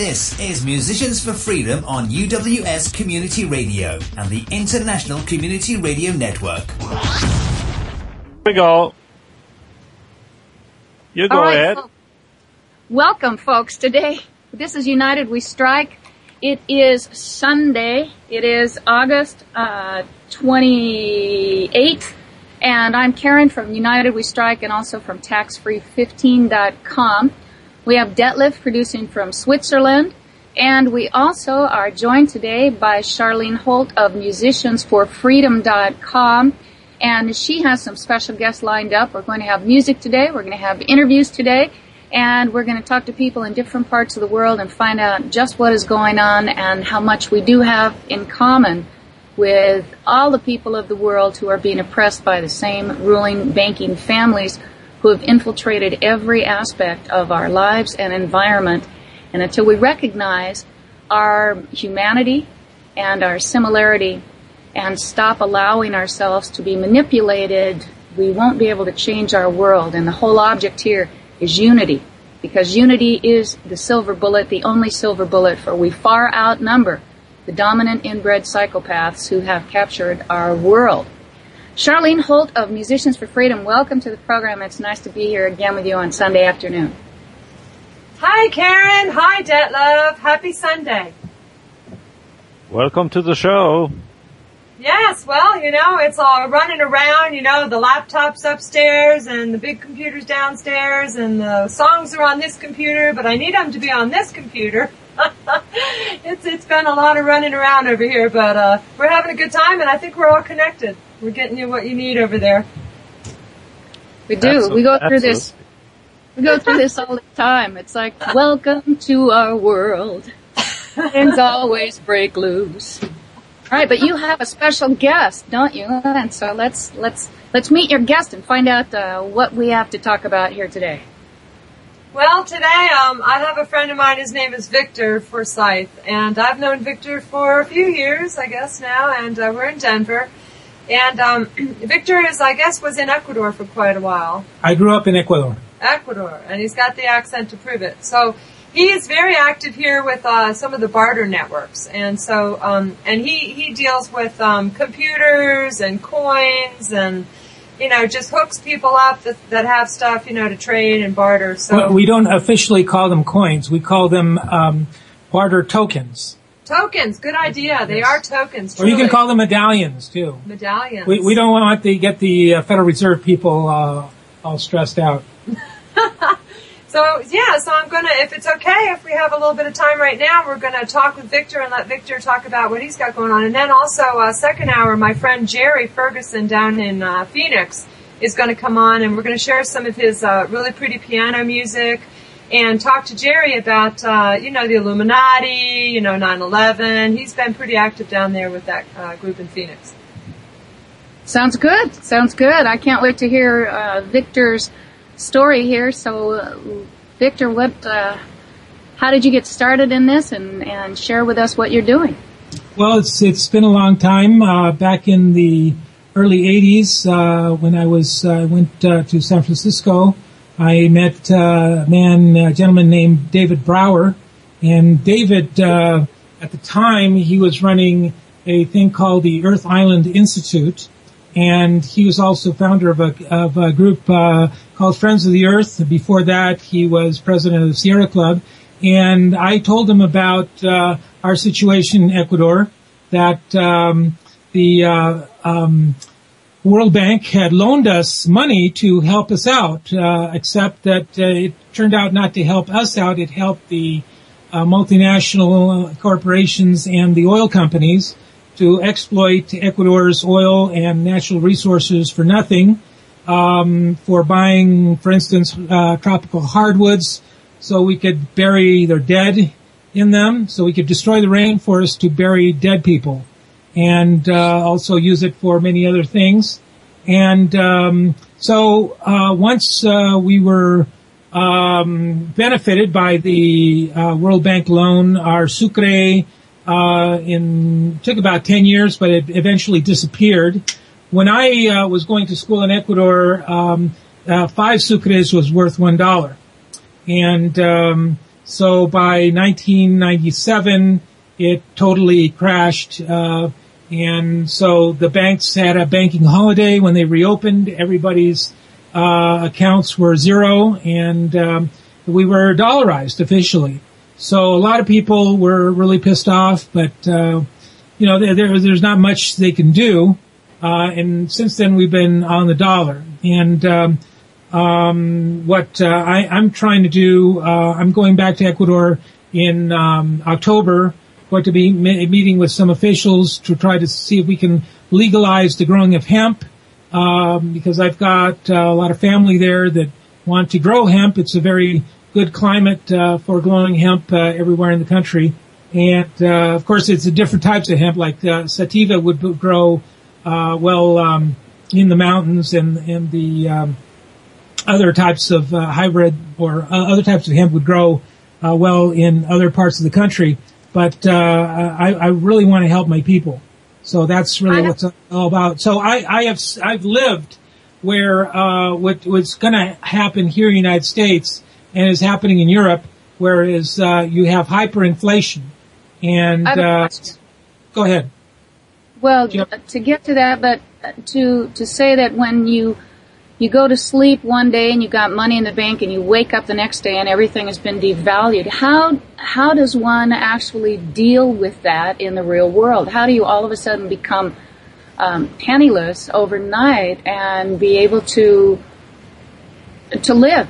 This is Musicians for Freedom on UWS Community Radio and the International Community Radio Network. Here we go. You go ahead. Welcome, folks. Today, this is United We Strike. It is Sunday. It is August 28th. And I'm Karen from United We Strike and also from taxfree15.com. We have Detlev producing from Switzerland. And we also are joined today by Sharlene Holt of Musicians4Freedom.com. And she has some special guests lined up. We're going to have music today. We're going to have interviews today. And we're going to talk to people in different parts of the world and find out just what is going on and how much we do have in common with all the people of the world who are being oppressed by the same ruling banking families who have infiltrated every aspect of our lives and environment. And until we recognize our humanity and our similarity and stop allowing ourselves to be manipulated, we won't be able to change our world. And the whole object here is unity, because unity is the silver bullet, the only silver bullet, for we far outnumber the dominant inbred psychopaths who have captured our world. Sharlene Holt of Musicians for Freedom, welcome to the program. It's nice to be here again with you on Sunday afternoon. Hi, Karen. Hi, Detlev. Happy Sunday. Welcome to the show. Yes, well, it's all running around, the laptop's upstairs and the big computer's downstairs and the songs are on this computer, but I need them to be on this computer. It's been a lot of running around over here, but we're having a good time, and I think we're all connected. We're getting you what you need over there. We do. Absolutely. We go through this. We go through this all the time. It's like, welcome to our world. Things always break loose. All right, but you have a special guest, don't you? And so let's meet your guest and find out what we have to talk about here today. Well, today I have a friend of mine. His name is Victor Forsyth, and I've known Victor for a few years, I guess now, and we're in Denver. And Victor was in Ecuador for quite a while. I grew up in Ecuador. And he's got the accent to prove it. So he is very active here with some of the barter networks, and so and he deals with computers and coins and just hooks people up that have stuff to trade and barter. So well, we don't officially call them coins; we call them barter tokens. Tokens, good idea. They are tokens. Or you can call them medallions too. Medallions. We don't want to get the Federal Reserve people all stressed out. So I'm gonna, if it's okay, if we have a little bit of time right now, we're gonna talk with Victor and let Victor talk about what he's got going on. And then also, second hour, my friend Jerry Ferguson down in Phoenix is gonna come on, and we're gonna share some of his really pretty piano music and talk to Jerry about the Illuminati, 9/11. He's been pretty active down there with that group in Phoenix. Sounds good. I can't wait to hear Victor's story here. So, Victor, how did you get started in this, and share with us what you're doing? Well, it's been a long time. Back in the early '80s, when I went to San Francisco, I met a gentleman named David Brower, and David, at the time, he was running a thing called the Earth Island Institute. And he was also founder of a group called Friends of the Earth. Before that, he was president of the Sierra Club. And I told him about our situation in Ecuador, that the World Bank had loaned us money to help us out, except that it turned out not to help us out. It helped the multinational corporations and the oil companies to exploit Ecuador's oil and natural resources for nothing, for buying, for instance, tropical hardwoods, so we could bury their dead in them, so we could destroy the rainforest to bury dead people, and also use it for many other things. And so once we were benefited by the World Bank loan, our sucre took about 10 years, but it eventually disappeared. When I was going to school in Ecuador, 5 sucres was worth $1. And So by 1997, it totally crashed. And so the banks had a banking holiday when they reopened. Everybody's accounts were zero, and we were dollarized officially. So a lot of people were really pissed off, but there's not much they can do. And since then, we've been on the dollar. And what I'm trying to do, I'm going back to Ecuador in October. Going to be meeting with some officials to try to see if we can legalize the growing of hemp, because I've got a lot of family there that want to grow hemp. It's a very good climate for growing hemp everywhere in the country. And of course, it's different types of hemp, like sativa would grow in the mountains, and the other types of hybrid or other types of hemp would grow well in other parts of the country. But I really want to help my people, so that's really what it's all about. So I've lived where what's going to happen here in the United States and is happening in Europe, whereas you have hyperinflation. And go ahead. Well, to get to that, but to say that when you go to sleep one day and you got money in the bank and you wake up the next day and everything has been devalued, how does one actually deal with that in the real world? How do you all of a sudden become penniless overnight and be able to live?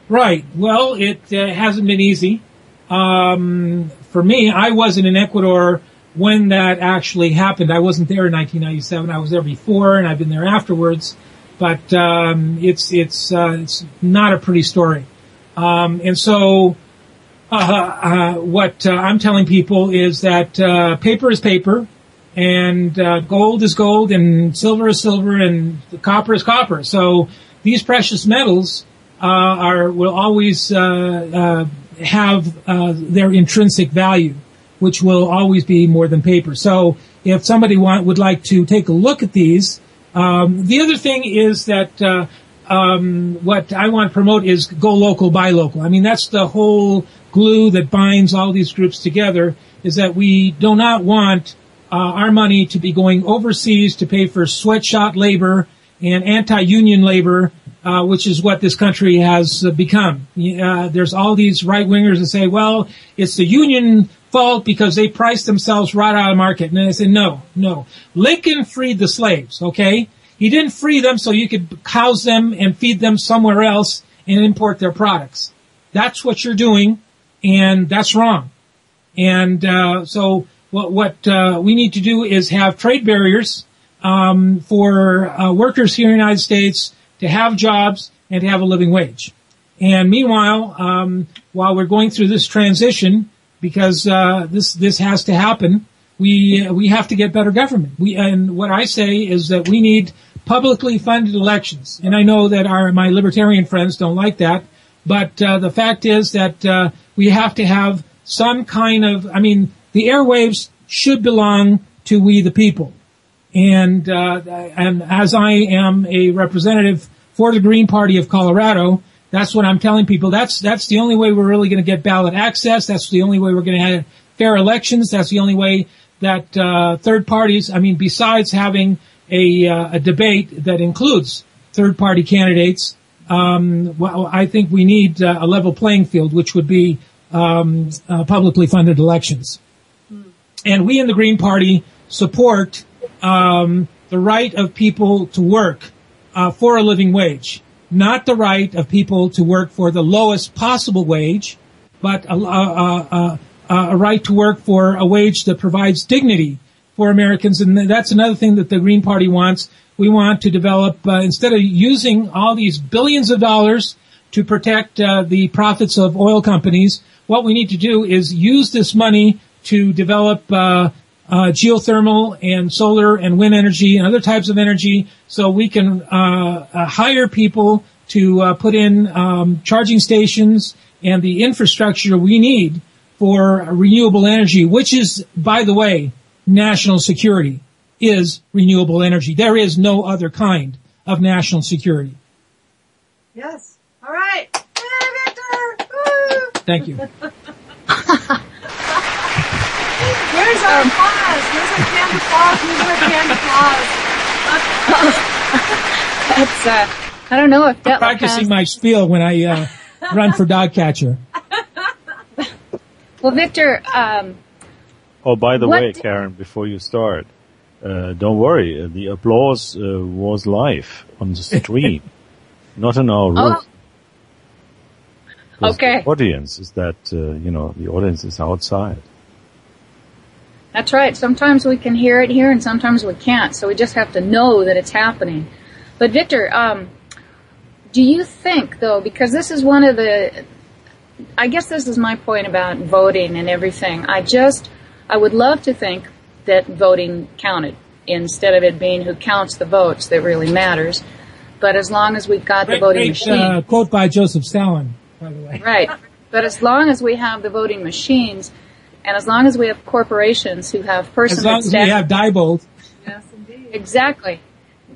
Right. Well, it hasn't been easy. For me, I wasn't in Ecuador when that actually happened. I wasn't there in 1997. I was there before, and I've been there afterwards. But it's not a pretty story. And so what I'm telling people is that paper is paper, and gold is gold, and silver is silver, and copper is copper. So these precious metals will always have their intrinsic value, which will always be more than paper. So if somebody would like to take a look at these. The other thing is that what I want to promote is go local, buy local. I mean, that's the whole glue that binds all these groups together, is that we do not want our money to be going overseas to pay for sweatshop labor and anti-union labor, which is what this country has become. There's all these right-wingers that say, well, it's the union fault because they priced themselves right out of the market. And I say, no. Lincoln freed the slaves, okay? He didn't free them so you could house them and feed them somewhere else and import their products. That's what you're doing, and that's wrong. And so what we need to do is have trade barriers for workers here in the United States to have jobs and to have a living wage. And meanwhile, while we're going through this transition, because this has to happen, we have to get better government. And what I say is that we need publicly funded elections. And I know that my libertarian friends don't like that, but the fact is that we have to have some kind of, the airwaves should belong to we the people. And as I am a representative for the Green Party of Colorado, that's what I'm telling people. That's the only way we're really going to get ballot access. That's the only way we're going to have fair elections. That's the only way that third parties, besides having a debate that includes third party candidates, I think we need a level playing field, which would be publicly funded elections. And we in the Green Party support the right of people to work for a living wage. Not the right of people to work for the lowest possible wage, but a right to work for a wage that provides dignity for Americans. And that's another thing that the Green Party wants. We want to develop, instead of using all these billions of dollars to protect the profits of oil companies, what we need to do is use this money to develop geothermal and solar and wind energy and other types of energy, so we can hire people to put in charging stations and the infrastructure we need for renewable energy, which is, by the way, national security is renewable energy. There is no other kind of national security. Yes. All right. Hey, Victor! Woo! Thank you. Where's our applause? Where's our canned applause? Where's our canned applause? That's, I don't know if Detlev practicing my spiel when I run for dog catcher. Well, Victor, Oh, by the way, Karen, before you start, don't worry. The applause was live on the stream, not in our room. Oh. Okay. The audience is that, the audience is outside. That's right. Sometimes we can hear it here and sometimes we can't. So we just have to know that it's happening. But Victor, do you think, though, because this is one of the, I guess this is my point about voting and everything. I would love to think that voting counted instead of it being who counts the votes that really matters. But as long as we've got the voting machine. Quote by Joseph Stalin, by the way. Right. But as long as we have the voting machines, and as long as we have corporations who have persons... As long as we have Diebold. Yes, indeed. Exactly.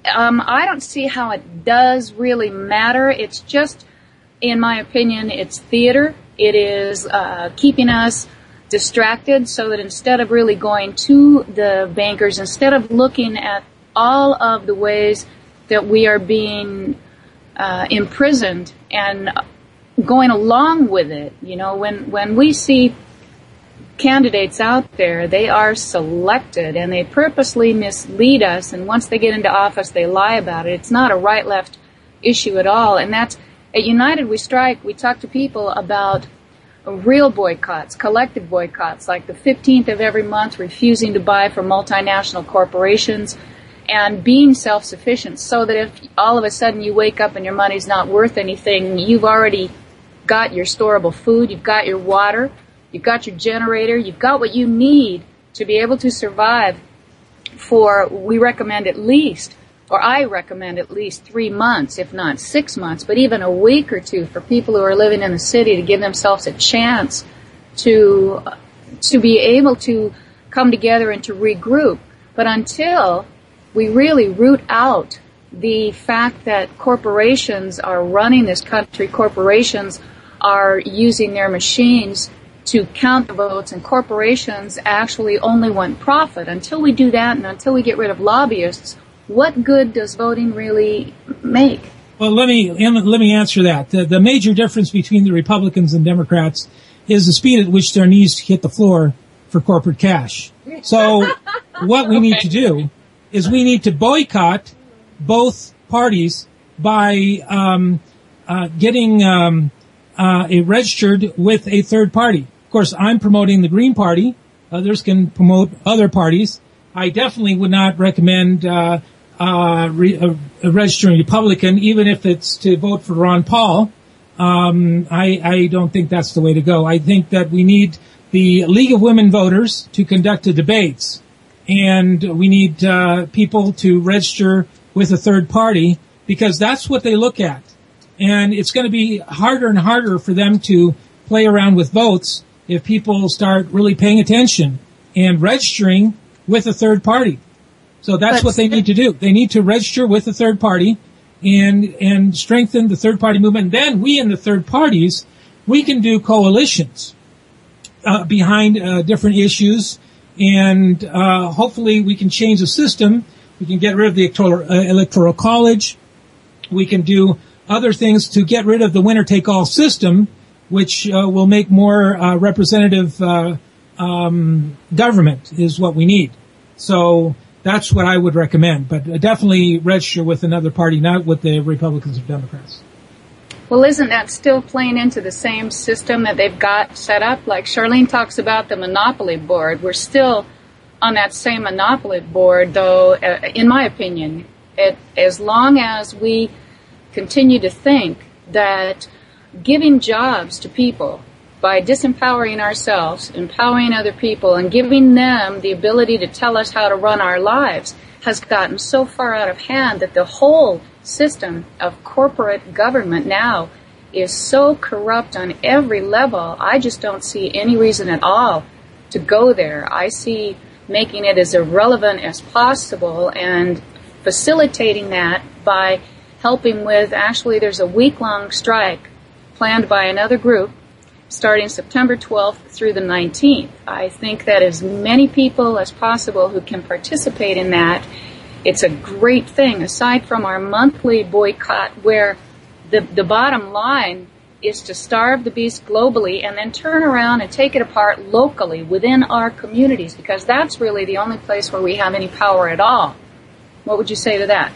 I don't see how it does really matter. It's just, in my opinion, it's theater. It is keeping us distracted so that instead of really going to the bankers, instead of looking at all of the ways that we are being imprisoned and going along with it, when we see candidates out there, they are selected and they purposely mislead us, and once they get into office they lie about it. It's not a right-left issue at all, and that's at United We Strike. We talk to people about real boycotts, collective boycotts, like the 15th of every month, refusing to buy from multinational corporations and being self-sufficient, so that if all of a sudden you wake up and your money's not worth anything, you've already got your storable food, you've got your water, you've got your generator, you've got what you need to be able to survive for, we recommend at least, or I recommend at least 3 months, if not 6 months, but even a week or two for people who are living in the city to give themselves a chance to be able to come together and to regroup. But until we really root out the fact that corporations are running this country, corporations are using their machines to count the votes, and corporations actually only want profit. Until we do that and until we get rid of lobbyists, what good does voting really make? Well, let me answer that. The major difference between the Republicans and Democrats is the speed at which their knees hit the floor for corporate cash. So what we need to do is we need to boycott both parties by getting registered with a third party. Of course, I'm promoting the Green Party. Others can promote other parties. I definitely would not recommend registering Republican, even if it's to vote for Ron Paul. I don't think that's the way to go. I think that we need the League of Women Voters to conduct the debates, and we need people to register with a third party, because that's what they look at. And it's going to be harder and harder for them to play around with votes if people start really paying attention and registering with a third party. So that's what they need to do. They need to register with a third party and strengthen the third party movement. And then we in the third parties, we can do coalitions behind different issues, and hopefully we can change the system. We can get rid of the electoral college. We can do other things to get rid of the winner-take-all system, which will make more representative government is what we need. So that's what I would recommend. But definitely register with another party, not with the Republicans or Democrats. Well, isn't that still playing into the same system that they've got set up? Like Sharlene talks about the monopoly board. We're still on that same monopoly board, though, in my opinion, as long as we continue to think that giving jobs to people by disempowering ourselves, empowering other people, and giving them the ability to tell us how to run our lives has gotten so far out of hand that the whole system of corporate government now is so corrupt on every level. I just don't see any reason at all to go there. I see making it as irrelevant as possible and facilitating that by helping with, actually there's a week-long strike planned by another group starting September 12th through the 19th. I think that as many people as possible who can participate in that, it's a great thing, aside from our monthly boycott, where the bottom line is to starve the beast globally and then turn around and take it apart locally within our communities, because that's really the only place where we have any power at all. What would you say to that?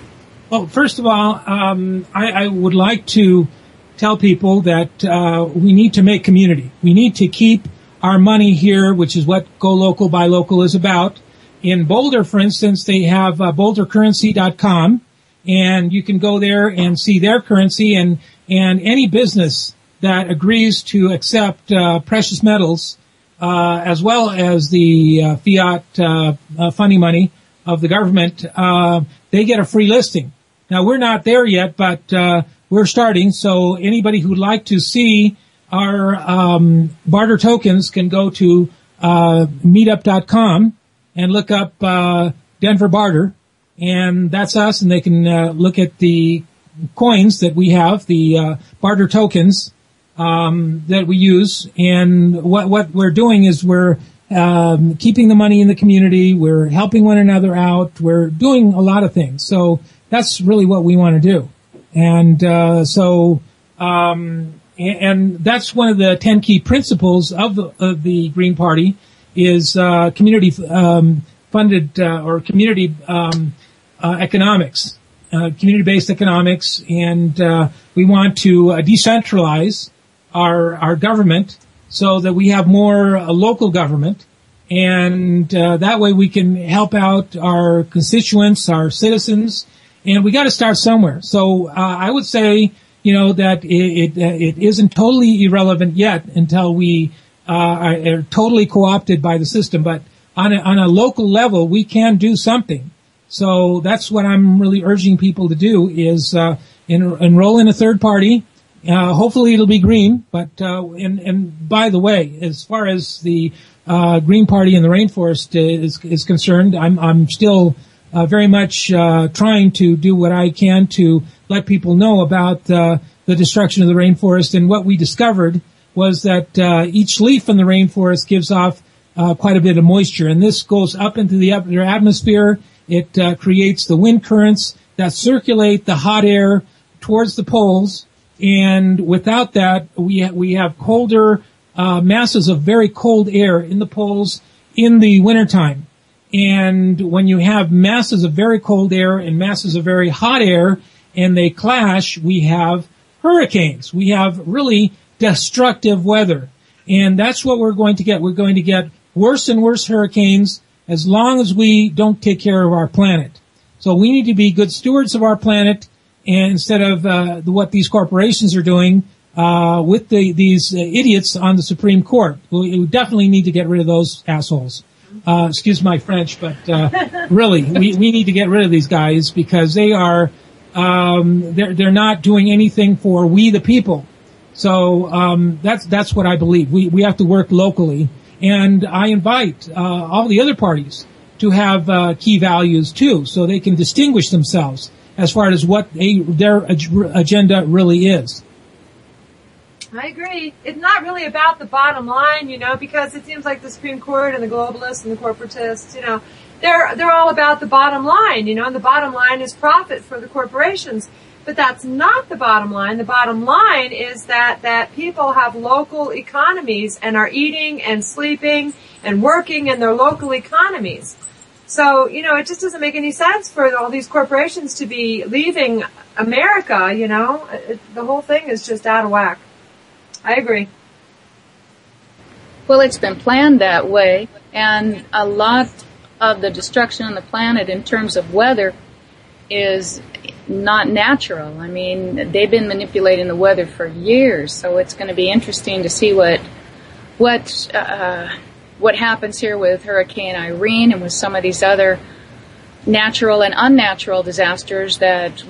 Well, first of all, I would like to tell people that we need to make community. We need to keep our money here, which is what Go Local, Buy Local is about. In Boulder, for instance, they have bouldercurrency.com, and you can go there and see their currency, and any business that agrees to accept precious metals as well as the fiat funny money of the government, they get a free listing. Now, we're not there yet, but we're starting, so anybody who'd like to see our barter tokens can go to meetup.com and look up Denver Barter, and that's us, and they can look at the coins that we have, the barter tokens that we use. And what we're doing is we're keeping the money in the community, we're helping one another out, we're doing a lot of things. So that's really what we want to do. And and that's one of the 10 key principles of the Green Party, is community funded or community economics, community-based economics, and we want to decentralize our government so that we have more local government, and that way we can help out our constituents, our citizens, and we got to start somewhere. So I would say, that it isn't totally irrelevant yet until we are totally co-opted by the system, but on a local level, we can do something. So that's what I'm really urging people to do, is enroll in a third party. Hopefully it'll be green, but and by the way, as far as the Green Party in the rainforest is concerned, I'm still very much trying to do what I can to let people know about the destruction of the rainforest. And what we discovered was that each leaf in the rainforest gives off quite a bit of moisture, and this goes up into the upper atmosphere. It creates the wind currents that circulate the hot air towards the poles, and without that, we have colder masses of very cold air in the poles in the wintertime. And when you have masses of very cold air and masses of very hot air, and they clash, we have hurricanes. We have really destructive weather. And that's what we're going to get. We're going to get worse and worse hurricanes as long as we don't take care of our planet. So we need to be good stewards of our planet, and instead of what these corporations are doing with these idiots on the Supreme Court. We definitely need to get rid of those assholes. Excuse my French, but really, we need to get rid of these guys, because they are they're not doing anything for we the people. So that's what I believe. We have to work locally, and I invite all the other parties to have key values too, so they can distinguish themselves as far as what their agenda really is. I agree. It's not really about the bottom line, because it seems like the Supreme Court and the globalists and the corporatists, they're all about the bottom line, and the bottom line is profit for the corporations. But that's not the bottom line. The bottom line is that people have local economies and are eating and sleeping and working in their local economies. So, it just doesn't make any sense for all these corporations to be leaving America, The whole thing is just out of whack. I agree. Well, it's been planned that way, and a lot of the destruction on the planet in terms of weather is not natural. I mean, they've been manipulating the weather for years, so it's going to be interesting to see what happens here with Hurricane Irene and with some of these other natural and unnatural disasters that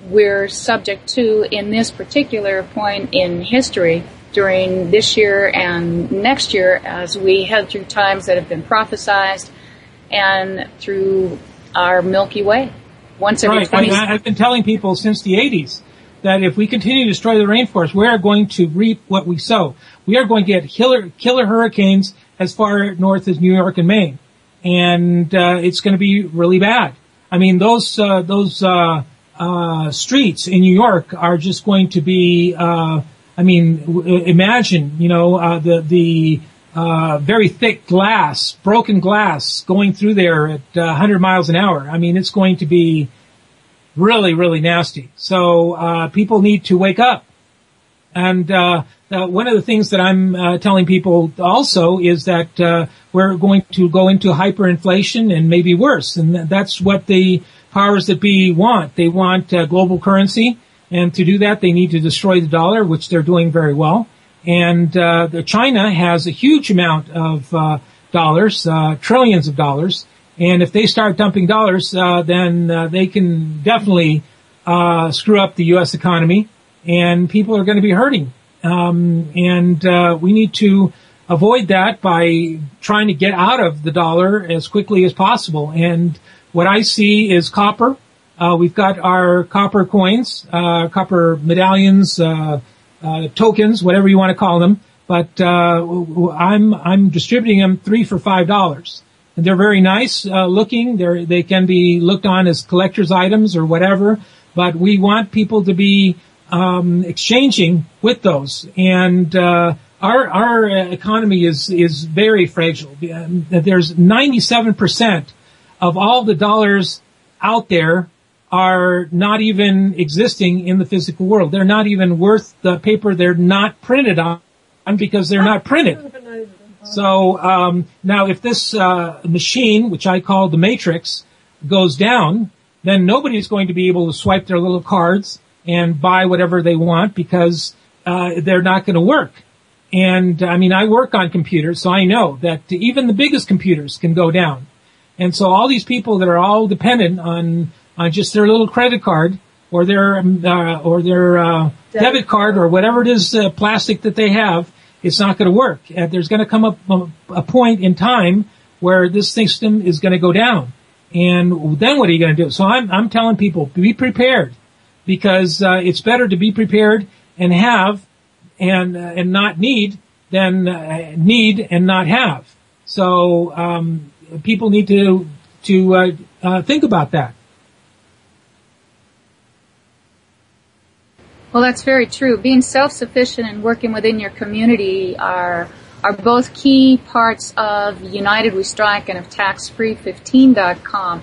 we're subject to in this particular point in history during this year and next year, as we head through times that have been prophesized and through our Milky Way. Once every 20 I've been telling people since the 80s that if we continue to destroy the rainforest, we are going to reap what we sow. We are going to get killer hurricanes as far north as New York and Maine. And it's going to be really bad. I mean, those streets in New York are just going to be, imagine, the very thick glass, broken glass going through there at 100 miles an hour. I mean, it's going to be really, really nasty. So, people need to wake up. And, one of the things that I'm telling people also is that we're going to go into hyperinflation and maybe worse. And that's what the powers that be want. They want global currency. And to do that, they need to destroy the dollar, which they're doing very well. And China has a huge amount of dollars, trillions of dollars. And if they start dumping dollars, then they can definitely screw up the U.S. economy, and people are going to be hurting. We need to avoid that by trying to get out of the dollar as quickly as possible. And what I see is copper. We've got our copper coins, copper medallions, tokens, whatever you want to call them. But I'm distributing them 3 for $5. And they're very nice looking. They can be looked on as collector's items or whatever. But we want people to be exchanging with those. And our economy is very fragile. There's 97% of all the dollars out there are not even existing in the physical world. They're not even worth the paper they're not printed on because they're not printed. So now if this machine, which I call the Matrix, goes down, then nobody's going to be able to swipe their little cards and buy whatever they want because they're not going to work. And I work on computers, so I know that even the biggest computers can go down. And so all these people that are all dependent on just their little credit card or their debit card or whatever it is, plastic that they have, it's not going to work. There's going to come up a point in time where this system is going to go down. And then what are you going to do? So I'm telling people, be prepared, because it's better to be prepared and have and not need than need and not have. So people need to think about that. Well, that's very true. Being self-sufficient and working within your community are both key parts of United We Strike and of TaxFree15.com,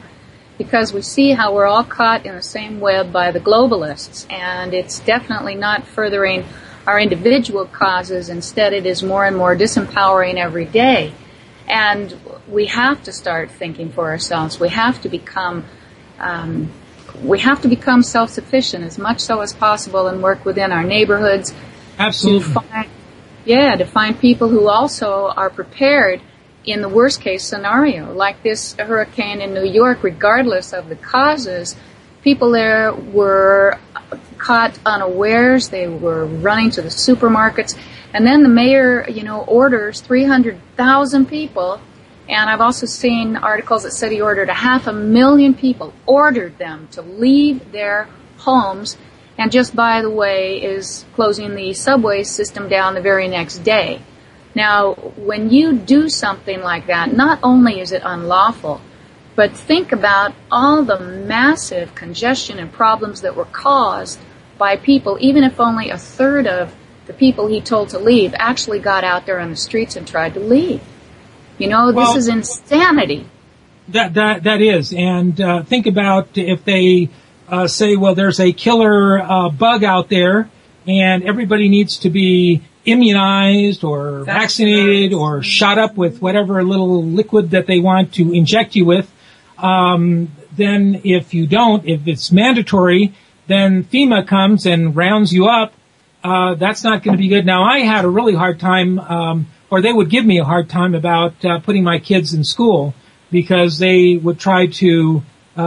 because we see how we're all caught in the same web by the globalists, and it's definitely not furthering our individual causes. Instead, it is more and more disempowering every day. And we have to start thinking for ourselves. We have to become self-sufficient as much so as possible and work within our neighborhoods. Absolutely. To find people who also are prepared in the worst case scenario, like this hurricane in New York. Regardless of the causes, people there were caught unawares. They were running to the supermarkets. And then the mayor, orders 300,000 people. And I've also seen articles that said he ordered 500,000 people, ordered them to leave their homes, and just by the way is closing the subway system down the very next day. Now, when you do something like that, not only is it unlawful, but think about all the massive congestion and problems that were caused by people, even if only a third of the people he told to leave actually got out there on the streets and tried to leave. This is insanity. That is. And think about if they say, well, there's a killer bug out there and everybody needs to be immunized or vaccinated or shot up with whatever little liquid that they want to inject you with. Then if it's mandatory, then FEMA comes and rounds you up. That's not going to be good. Now, I had a really hard time, or they would give me a hard time about putting my kids in school, because they would try to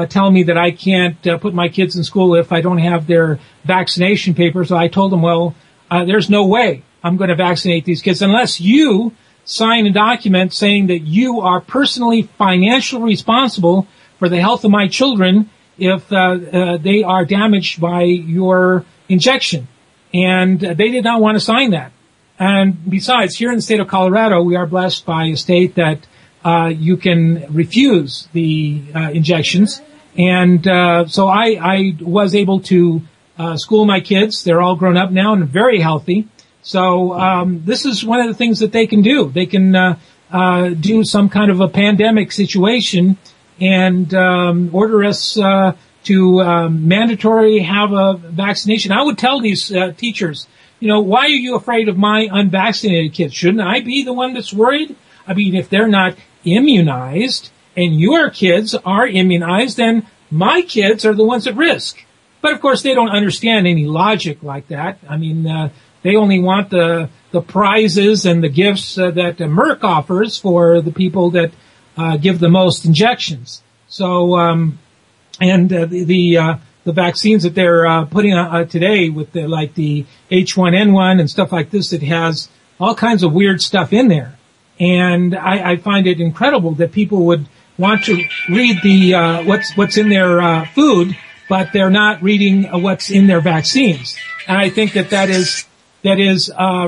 tell me that I can't put my kids in school if I don't have their vaccination papers. So I told them, well, there's no way I'm going to vaccinate these kids unless you sign a document saying that you are personally financially responsible for the health of my children if they are damaged by your injection. And they did not want to sign that. And besides, here in the state of Colorado, we are blessed by a state that you can refuse the injections. And so I was able to school my kids. They're all grown up now and very healthy. So this is one of the things that they can do. They can do some kind of a pandemic situation and order us to mandatory have a vaccination. I would tell these teachers, why are you afraid of my unvaccinated kids? Shouldn't I be the one that's worried? I mean, if they're not immunized and your kids are immunized, then my kids are the ones at risk. But of course, they don't understand any logic like that. I mean, they only want the prizes and the gifts that Merck offers for the people that give the most injections. So, the vaccines that they're putting out today with the H1N1 and stuff like this, it has all kinds of weird stuff in there. And I find it incredible that people would want to read the what's in their food, but they're not reading what's in their vaccines. And I think that is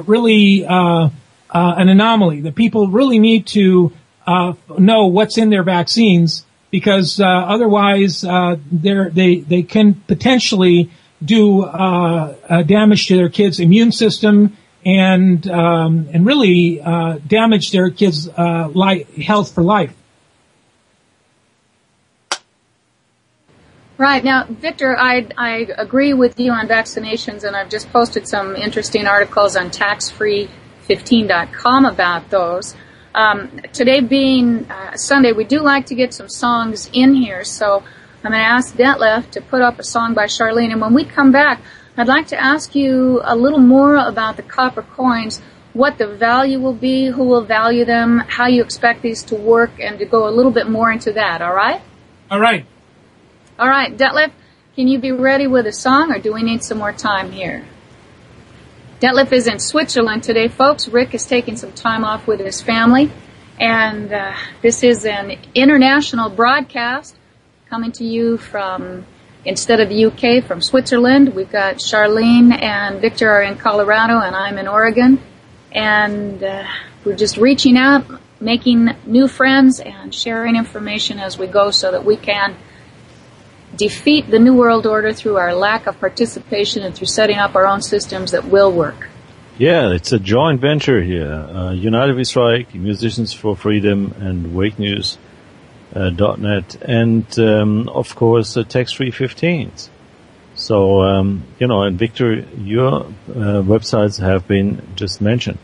really an anomaly. That people really need to know what's in their vaccines, because otherwise they can potentially do damage to their kids' immune system and really damage their kids' health for life. Right. Now, Victor, I agree with you on vaccinations, and I've just posted some interesting articles on taxfree15.com about those. Today being Sunday, we do like to get some songs in here, so I'm going to ask Detlev to put up a song by Sharlene, and when we come back, I'd like to ask you a little more about the copper coins, what the value will be, who will value them, how you expect these to work, and to go a little bit more into that, all right? All right. All right, Detlev, can you be ready with a song, or do we need some more time here? Detlev is in Switzerland today, folks. Rick is taking some time off with his family, and this is an international broadcast coming to you from, instead of the UK, from Switzerland. We've got Sharlene and Victor are in Colorado, and I'm in Oregon, and we're just reaching out, making new friends, and sharing information as we go so that we can defeat the New World Order through our lack of participation and through setting up our own systems that will work. Yeah, it's a joint venture here. United We Strike, Musicians for Freedom, and WakeNews.net, and of course Tax-Free 15s. So, and Victor, your websites have been just mentioned.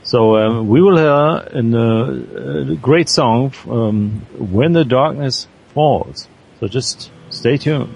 So we will hear a great song, When the Darkness Falls. So just stay tuned.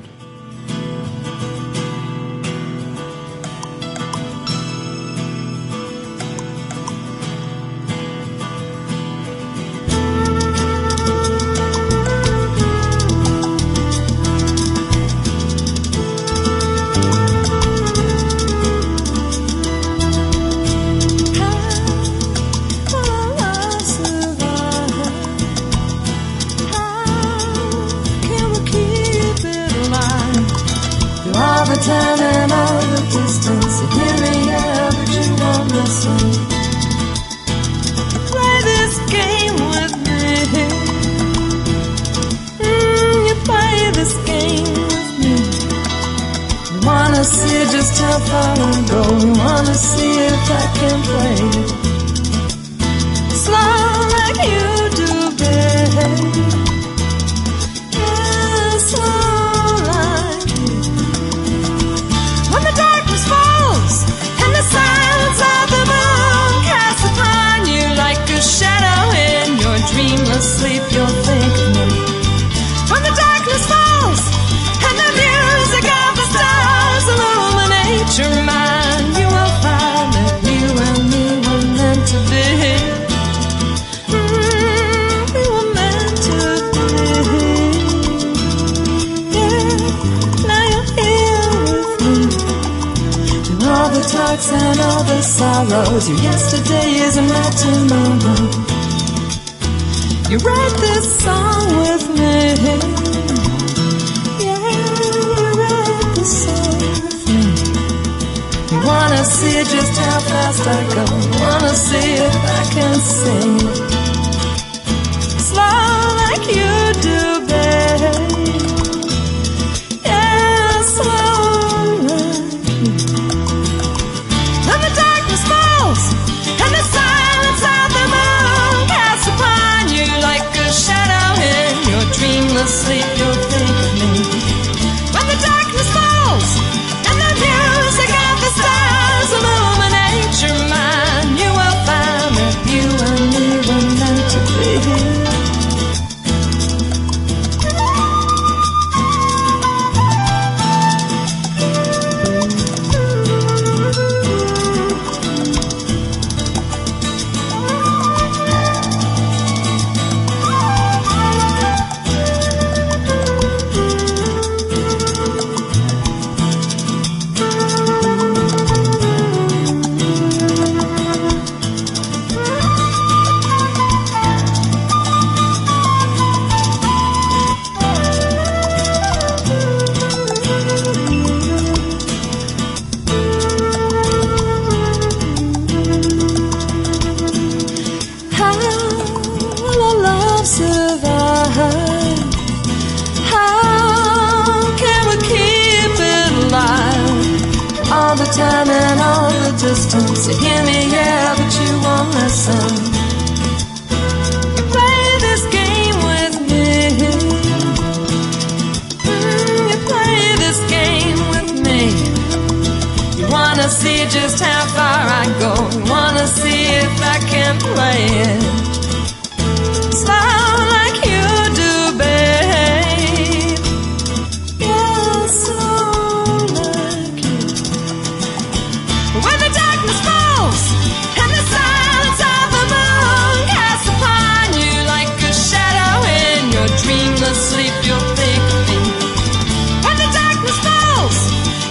And all the sorrows, your yesterday isn't my tomorrow. You write this song with me. Yeah, you write this song with me. see just how fast I go. Wanna see if I can sing slow like you do, babe. Yeah, slow like you. When the darkness falls and the silence of the moon casts upon you like a shadow in your dreamless sleep, you'll think of me. When the darkness falls and the music of the stars illuminate your mind, you will find that you and me were meant to be. Time and all the distance. You hear me, yeah, but you won't listen. You play this game with me. You play this game with me. You wanna see just how far I go. You wanna see if I can play it slow like you do, babe. Yeah, slow like you. When the darkness falls and the silence of the moon casts upon you like a shadow in your dreamless sleep, you'll think of me. When the darkness falls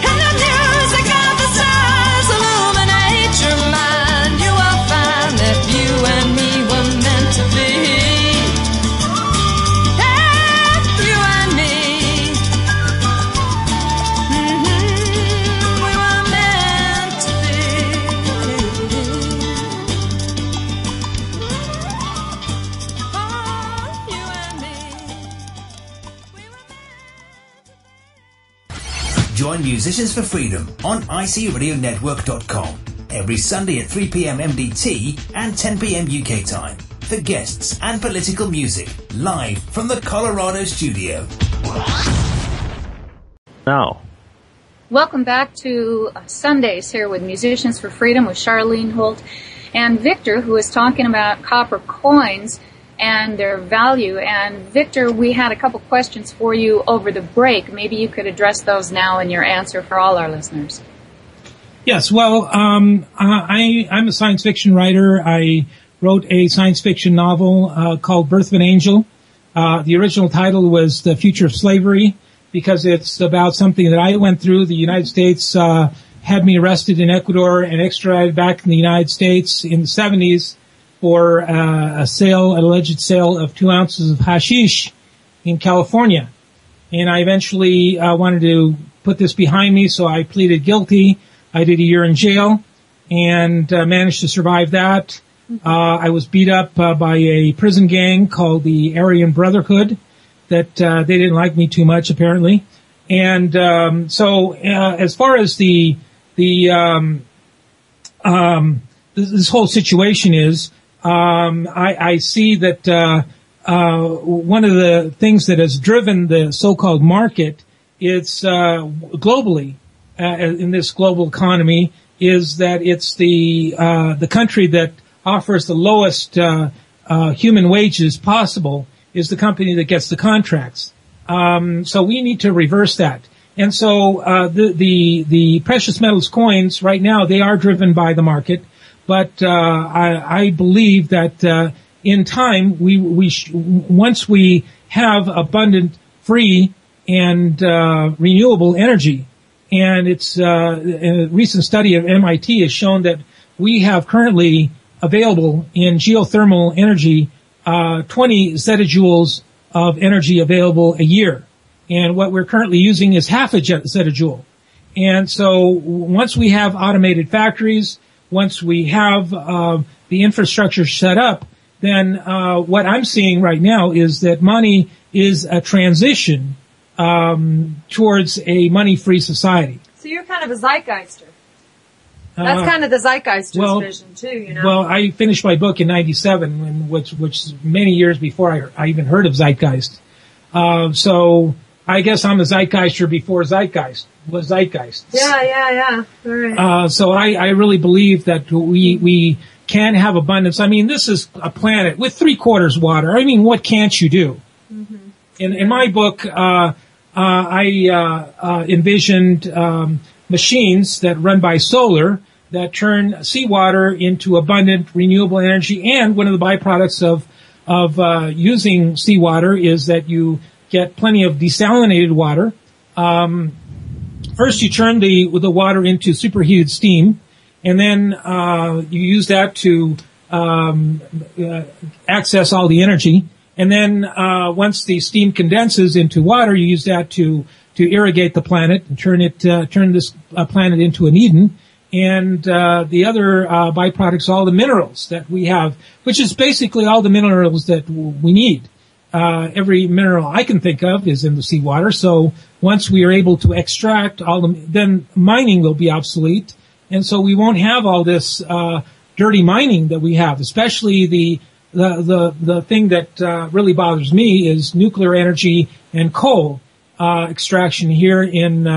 and the music of the stars illuminate your mind, you will find that you and me were meant to be. Yeah, you and me. We were meant to be. Oh, you and me. We were meant. Join Musicians for Freedom on ICRadioNetwork.com every Sunday at 3 p.m. MDT and 10 p.m. UK time for guests and political music live from the Colorado studio. Now, Welcome back to Sundays here with Musicians for Freedom with Sharlene, Holt, and Victor, who is talking about copper coins and their value. And Victor, we had a couple questions for you over the break. Maybe you could address those now in your answer for all our listeners. Yes, well, I'm a science fiction writer. I wrote a science fiction novel called Birth of an Angel. The original title was The Future of Slavery, because it's about something that I went through. The United States had me arrested in Ecuador and extradited back in the United States in the 70s for an alleged sale of 2 ounces of hashish in California. And I eventually wanted to put this behind me, so I pleaded guilty. I did a year in jail and managed to survive that. I was beat up by a prison gang called the Aryan Brotherhood that they didn't like me too much, apparently. And so as far as this whole situation is, I see that one of the things that has driven the so-called market is globally in this global economy is that it's the country that offers the lowest human wages possible is the company that gets the contracts. So we need to reverse that. And so the precious metals coins right now, they are driven by the market. But I believe that in time, once we have abundant, free, and renewable energy, and it's a recent study of MIT has shown that we have currently available in geothermal energy 20 zettajoules of energy available a year. And what we're currently using is half a zettajoule. And so once we have automated factories, once we have the infrastructure set up, then what I'm seeing right now is that money is a transition towards a money-free society. So you're kind of a zeitgeister. That's kind of the zeitgeister's vision too, you know. Well, I finished my book in '97, which is many years before I even heard of zeitgeist. So I guess I'm a zeitgeister before zeitgeist was zeitgeist. Yeah. All right. So I really believe that we can have abundance. I mean, this is a planet with 3/4 water. I mean, what can't you do? Mm-hmm. In my book, I envisioned machines that run by solar that turn seawater into abundant renewable energy. And one of the byproducts of using seawater is that you get plenty of desalinated water. First, you turn the water into superheated steam, and then you use that to access all the energy. And then once the steam condenses into water, you use that to irrigate the planet and turn this planet into an Eden. And the other byproducts, all the minerals that we have, which is basically all the minerals that we need. Every mineral I can think of is in the seawater. So once we are able to extract all them, then mining will be obsolete. And so we won't have all this dirty mining that we have, especially the thing that really bothers me is nuclear energy and coal extraction here in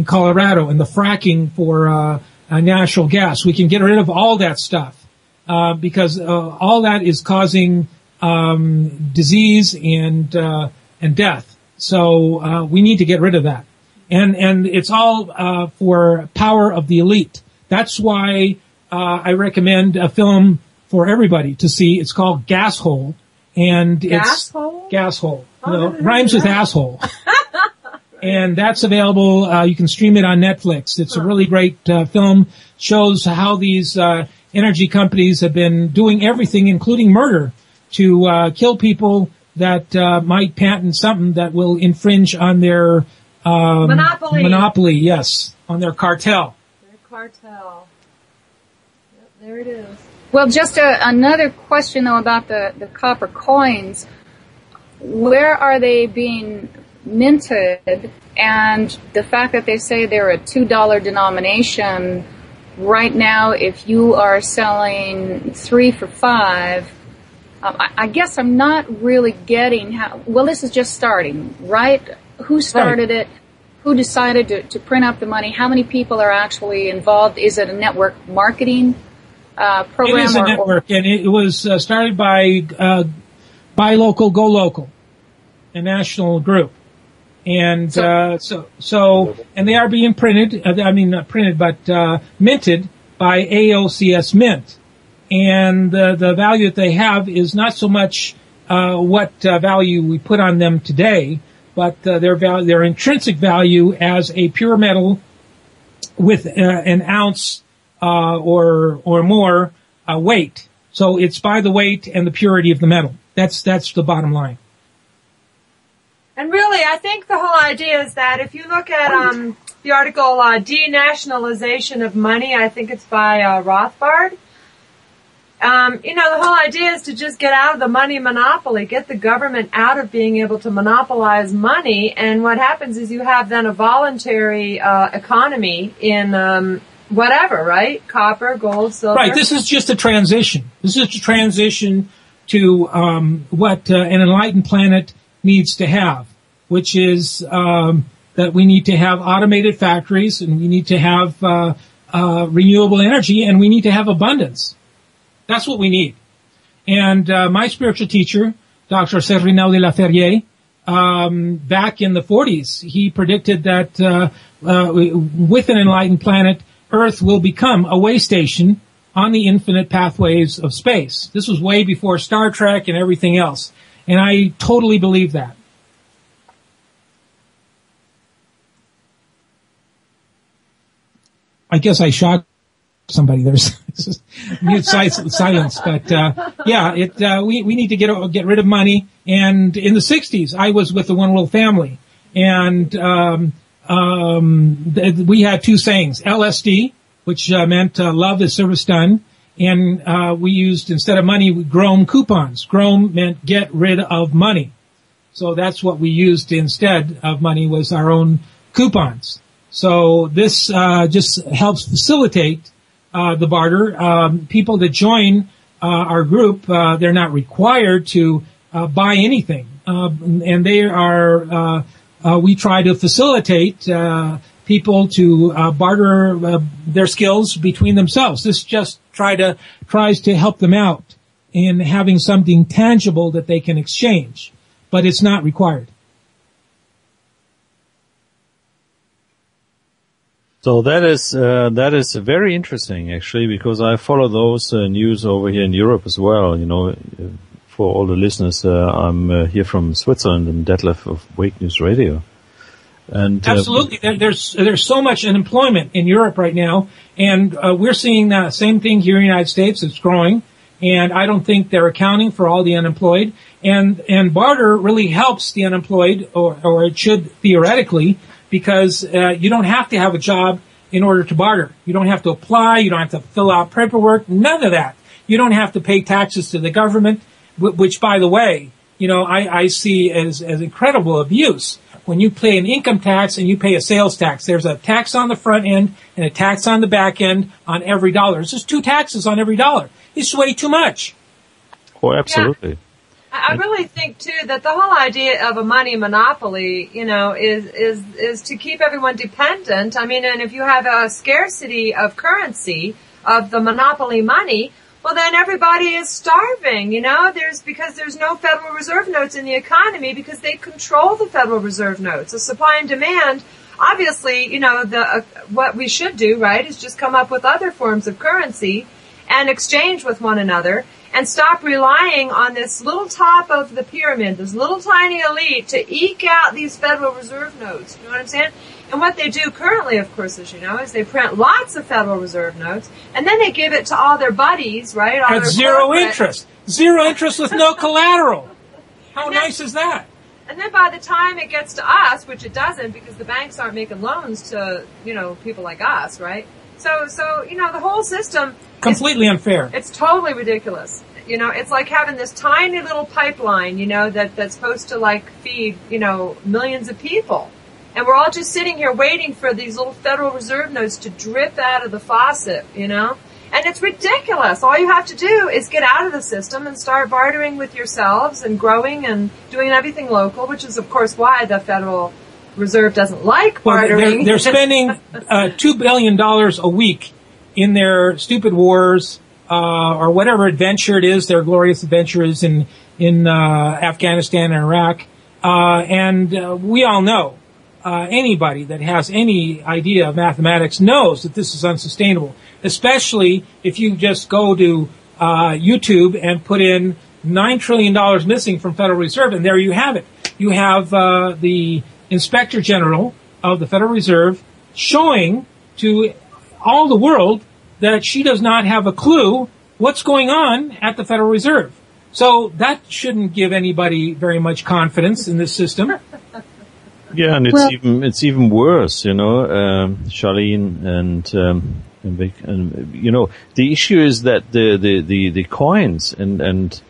Colorado, and the fracking for natural gas. We can get rid of all that stuff because all that is causing disease and death. So we need to get rid of that, and it's all for power of the elite. That's why I recommend a film for everybody to see. It's called Gas Hole, and Gas Hole? Gas Hole. Rhymes with asshole. And that's available. You can stream it on Netflix. It's a really great film. Shows how these energy companies have been doing everything, including murder, to kill people that might patent something that will infringe on their monopoly. Yes, on their cartel. Their cartel. Yep, there it is. Well, just another question, though, about the copper coins. Where are they being minted? And the fact that they say they're a $2 denomination, right now, if you are selling 3 for $5, I guess I'm not really getting how. Well, this is just starting, right? Who started it? Who decided to print up the money? How many people are actually involved? Is it a network marketing program? It is a network, and it was started by Buy Local, Go Local, a national group. And so and they are being printed. Not printed, but minted by AOCS Mint. And the value that they have is not so much what value we put on them today, but their intrinsic value as a pure metal with an ounce or more weight. So it's by the weight and the purity of the metal. That's the bottom line. And really, I think the whole idea is that if you look at the article Denationalization of Money, I think it's by Rothbard. The whole idea is to just get out of the money monopoly, get the government out of being able to monopolize money, and what happens is you have then a voluntary economy in whatever, right? Copper, gold, silver. Right, this is just a transition. This is a transition to what an enlightened planet needs to have, which is that we need to have automated factories, and we need to have renewable energy, and we need to have abundance. That's what we need. And my spiritual teacher, Dr. Sharlene de la Ferrier, back in the 40s, he predicted that with an enlightened planet, Earth will become a way station on the infinite pathways of space. This was way before Star Trek and everything else. And I totally believe that. I guess I shocked somebody. There's mute silence, but we need to get rid of money. And in the 60s, I was with the One World Family, and we had two sayings, LSD, which meant love is service done, and we used, instead of money, GROM coupons. GROM meant get rid of money. So that's what we used instead of money, was our own coupons. So this just helps facilitate the barter. People that join our group, they're not required to buy anything, and they are. We try to facilitate people to barter their skills between themselves. This just tries to help them out in having something tangible that they can exchange, but it's not required. So that is very interesting, actually, because I follow those news over here in Europe as well. You know, for all the listeners, I'm here from Switzerland and Detlev of Wake News Radio. And absolutely, there's so much unemployment in Europe right now, and we're seeing the same thing here in the United States. It's growing, and I don't think they're accounting for all the unemployed. And barter really helps the unemployed, or it should theoretically, because you don't have to have a job in order to barter. You don't have to apply. You don't have to fill out paperwork. None of that. You don't have to pay taxes to the government, which, by the way, you know, I see as incredible abuse. When you pay an income tax and you pay a sales tax, there's a tax on the front end and a tax on the back end on every dollar. It's just two taxes on every dollar. It's way too much. Oh, absolutely. Yeah. I really think too that the whole idea of a money monopoly, you know, is to keep everyone dependent. I mean, and if you have a scarcity of currency, of the monopoly money, well, then everybody is starving, you know, because there's no Federal Reserve notes in the economy because they control the Federal Reserve notes. The supply and demand, obviously, you know, what we should do, right, is just come up with other forms of currency and exchange with one another and stop relying on this little top of the pyramid, this little tiny elite to eke out these Federal Reserve notes. You know what I'm saying? And what they do currently, of course, as you know, is they print lots of Federal Reserve notes, and then they give it to all their buddies, right? At zero interest. Zero interest with no collateral. How nice is that? And then by the time it gets to us, which it doesn't because the banks aren't making loans to, you know, people like us, right? So you know, the whole system... Completely unfair. It's totally ridiculous. You know, it's like having this tiny little pipeline, you know, that's supposed to, like, feed, you know, millions of people. And we're all just sitting here waiting for these little Federal Reserve notes to drip out of the faucet, you know? And it's ridiculous. All you have to do is get out of the system and start bartering with yourselves and growing and doing everything local, which is, of course, why the Federal Reserve doesn't like bartering. Well, they're spending $2 billion a week in their stupid wars, or whatever adventure it is, their glorious adventure is in Afghanistan and Iraq. And we all know, anybody that has any idea of mathematics knows that this is unsustainable, especially if you just go to YouTube and put in $9 trillion missing from Federal Reserve, and there you have it. You have the Inspector General of the Federal Reserve showing to all the world that she does not have a clue what's going on at the Federal Reserve. So that shouldn't give anybody very much confidence in this system. Yeah, and it's even worse, you know, Sharlene and you know, the issue is that the coins and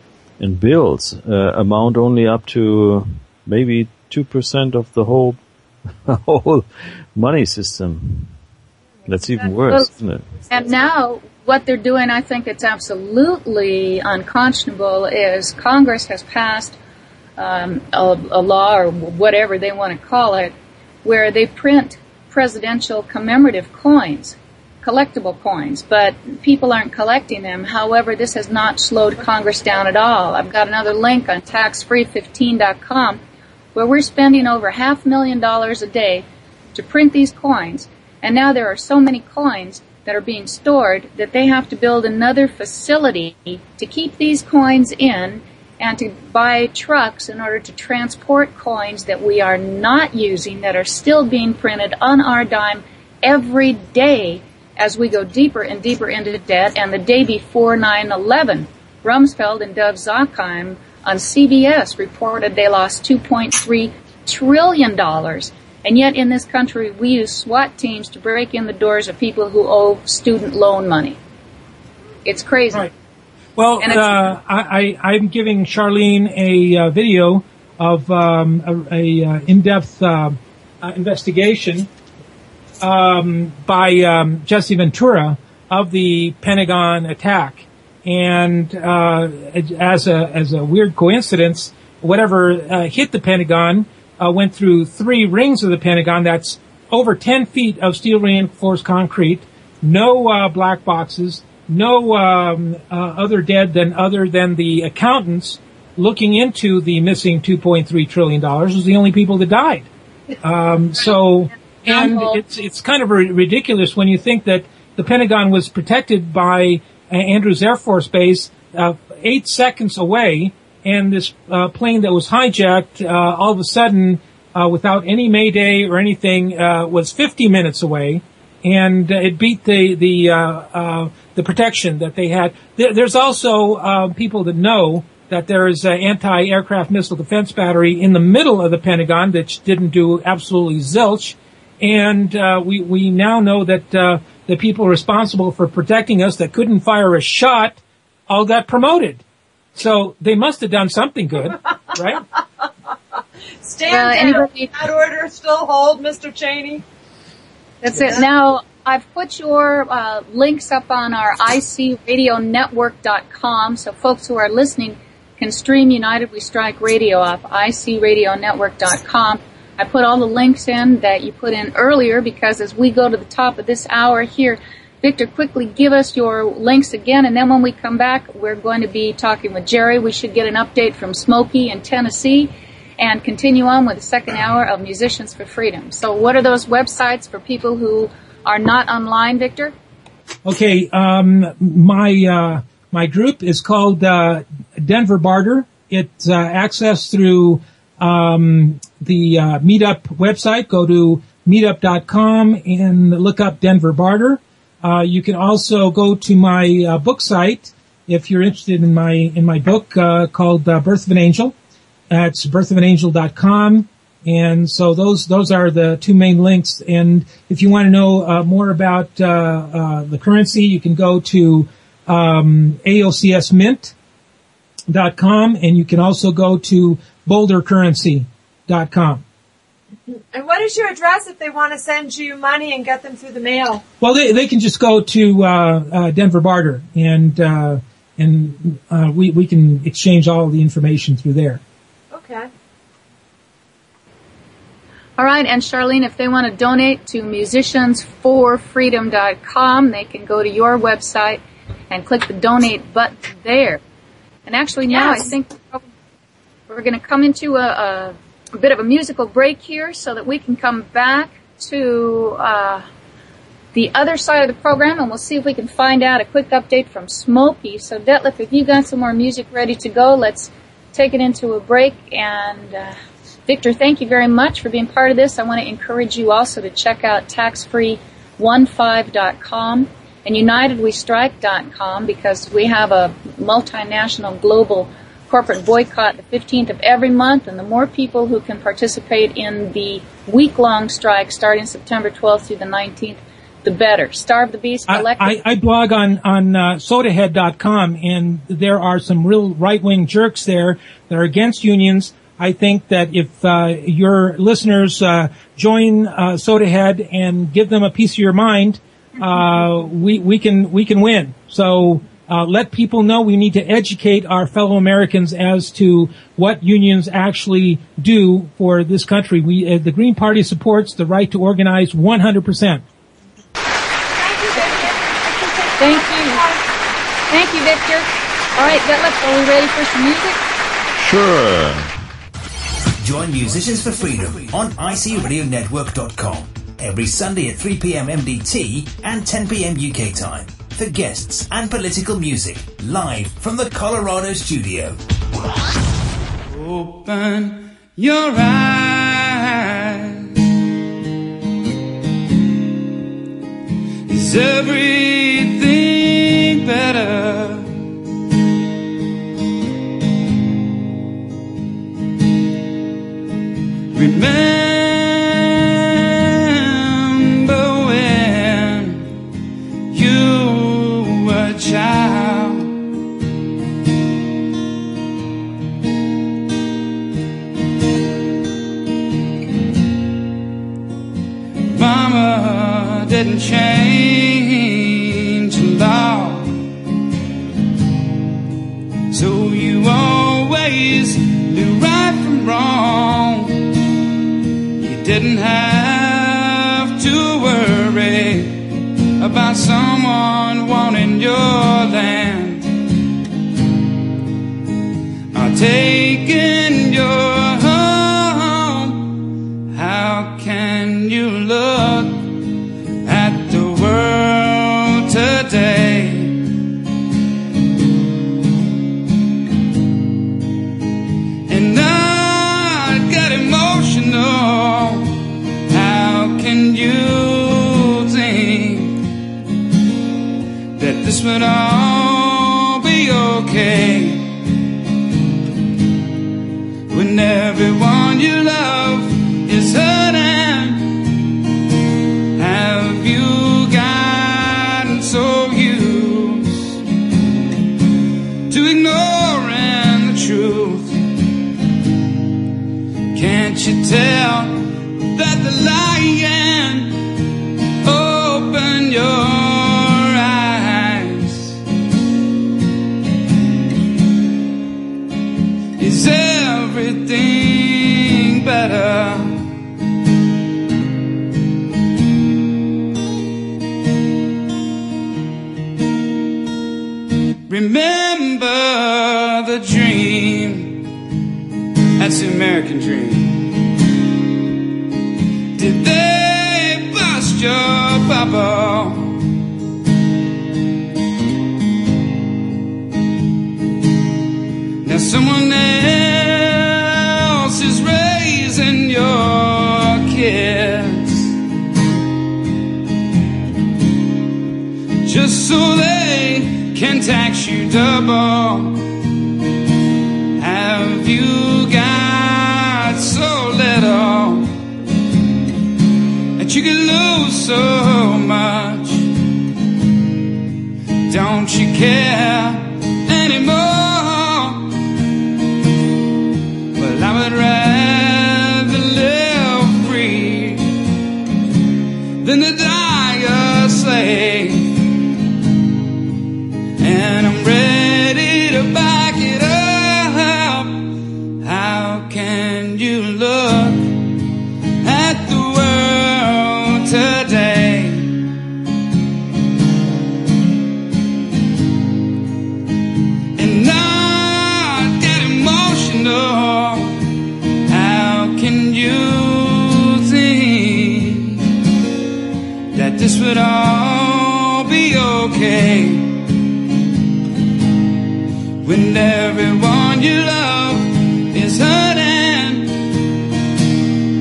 bills amount only up to maybe 2% of the whole money system. That's even worse, isn't it? And now, what they're doing, I think it's absolutely unconscionable, is Congress has passed a law, or whatever they want to call it, where they print presidential commemorative coins, collectible coins, but people aren't collecting them. However, this has not slowed Congress down at all. I've got another link on taxfree15.com where we're spending over $500,000 a day to print these coins. And now there are so many coins that are being stored that they have to build another facility to keep these coins in and to buy trucks in order to transport coins that we are not using, that are still being printed on our dime every day as we go deeper and deeper into debt. And the day before 9/11, Rumsfeld and Dov Zakheim on CBS reported they lost $2.3 trillion And yet in this country, we use SWAT teams to break in the doors of people who owe student loan money. It's crazy. Right. Well, I'm giving Sharlene a video of a in-depth investigation by Jesse Ventura of the Pentagon attack. And as a weird coincidence, whatever hit the Pentagon went through 3 rings of the Pentagon. That's over 10 feet of steel reinforced concrete, no black boxes, no other than the accountants looking into the missing $2.3 trillion was the only people that died. And it's kind of ridiculous when you think that the Pentagon was protected by Andrews Air Force Base 8 seconds away, and this plane that was hijacked all of a sudden without any mayday or anything was 50 minutes away, and it beat the protection that they had. There's also people that know that there is an anti-aircraft missile defense battery in the middle of the Pentagon that didn't do absolutely zilch, and we now know that the people responsible for protecting us that couldn't fire a shot all got promoted. So they must have done something good, right? Stand down. That order still hold, Mr. Cheney? That's it. Now, I've put your links up on our ICRadionetwork.com, so folks who are listening can stream United We Strike Radio off ICRadionetwork.com. I put all the links in that you put in earlier because as we go to the top of this hour here, Victor, quickly give us your links again, and then when we come back, we're going to be talking with Jerry. We should get an update from Smokey in Tennessee and continue on with the second hour of Musicians for Freedom. So what are those websites for people who are not online, Victor? Okay, my group is called Denver Barter. It's accessed through the Meetup website. Go to meetup.com and look up Denver Barter. You can also go to my book site if you're interested in my book called Birth of an Angel. It's birthofanangel.com. And so those are the 2 main links. And if you want to know more about the currency, you can go to AOCSmint.com, and you can also go to bouldercurrency.com. And what is your address if they want to send you money and get them through the mail? Well, they can just go to Denver Barter, and we can exchange all the information through there. Okay. All right, and Sharlene, if they want to donate to Musicians4Freedom.com, they can go to your website and click the donate button there. And actually now I think we're going to come into a bit of a musical break here so that we can come back to the other side of the program, and we'll see if we can find out a quick update from Smokey. So, Detlev, if you got some more music ready to go, let's take it into a break. And Victor, thank you very much for being part of this. I want to encourage you also to check out taxfree15.com and UnitedWeStrike.com, because we have a multinational global corporate boycott the 15th of every month, and the more people who can participate in the week-long strike starting September 12th through the 19th, the better. Starve the Beast Collective. I blog on sodahead.com, and there are some real right-wing jerks there that are against unions. I think that if your listeners join Sodahead and give them a piece of your mind, we can win. So let people know we need to educate our fellow Americans as to what unions actually do for this country. The Green Party supports the right to organize 100%. Thank you. Thank you, Victor. All right, Detlev, are we ready for some music? Sure. Join Musicians for Freedom on ICRadionetwork.com every Sunday at 3 p.m. MDT and 10 p.m. UK time for guests and political music live from the Colorado studio. Open your eyes. Is everything better? Remember didn't change a lot. So you always knew right from wrong. You didn't have to worry about someone wanting your land or taking your home. How can you look at the world today and not get emotional? How can you think that this would all be okay when everyone you love is hurting? Have you gotten so used to ignoring the truth? Can't you tell that the lion open your eyes? Is everything better? Remember the dream. That's the American dream. Did they bust your bubble? Now someone else is raising your kids just so they can tax you double. Have you got so little that you can lose so much? Don't you care anymore? Well, I would rather live free than to die a slave. And I'm ready to back it up. How can you look at the world today and not get emotional? How can you think that this would all be okay when everyone you love is hurting?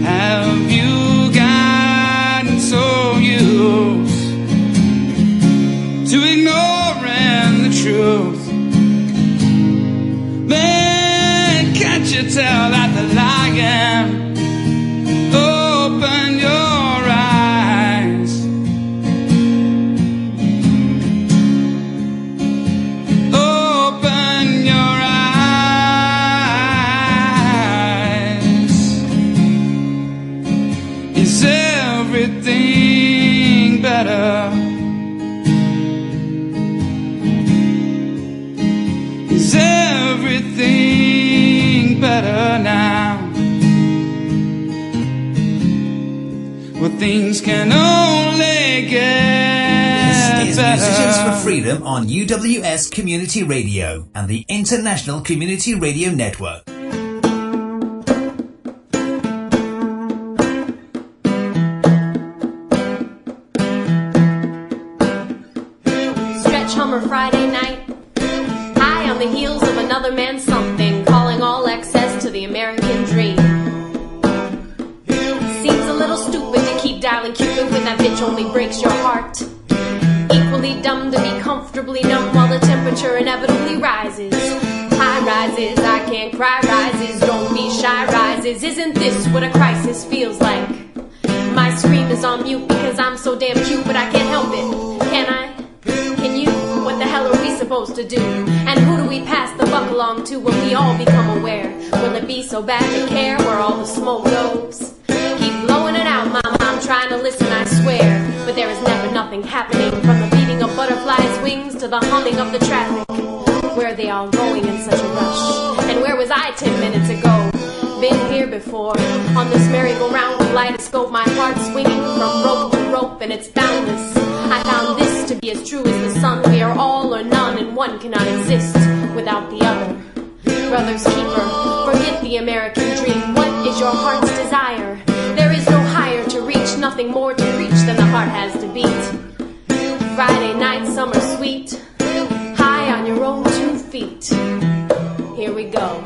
Have you gotten so used to ignoring the truth? Man, can't you tell that the lion open your eyes? Open your eyes. Is everything better? Is everything better now? Well, things can only get This is better. Musicians for Freedom on UWS Community Radio and the International Community Radio Network. Stretch Hummer Friday night, high on the heels of another man's something, calling all excess to the American dream. Seems a little stupid to keep dialing Cupid when that bitch only breaks your heart. Equally dumb to be comfortably numb while the temperature inevitably rises. High rises, I can't cry rises, don't be shy rises. Isn't this what a crisis feels like? My scream is on mute because I'm so damn cute, but I can't help it. Can I? Can you? What the hell are we supposed to do? And who do we pass the buck along to when we all become aware? Will it be so bad to care where all the smoke goes? Keep blowing it out, mama, I'm trying to listen, I swear. But There is never nothing happening, from the beating of butterflies' wings to the humming of the traffic. Where are they all going in such a rush? And where was I 10 minutes ago? Been here before, on this merry-go-round kaleidoscope, my heart swinging from rope to rope, and it's boundless. I found this to be as true as the sun. We are all or none, and one cannot exist without the other. Brother's keeper, forget the American dream. What is your heart's desire? There is no higher to reach, nothing more to reach than the heart has to beat. Friday night, summer sweet, high on your own 2 feet. Here we go.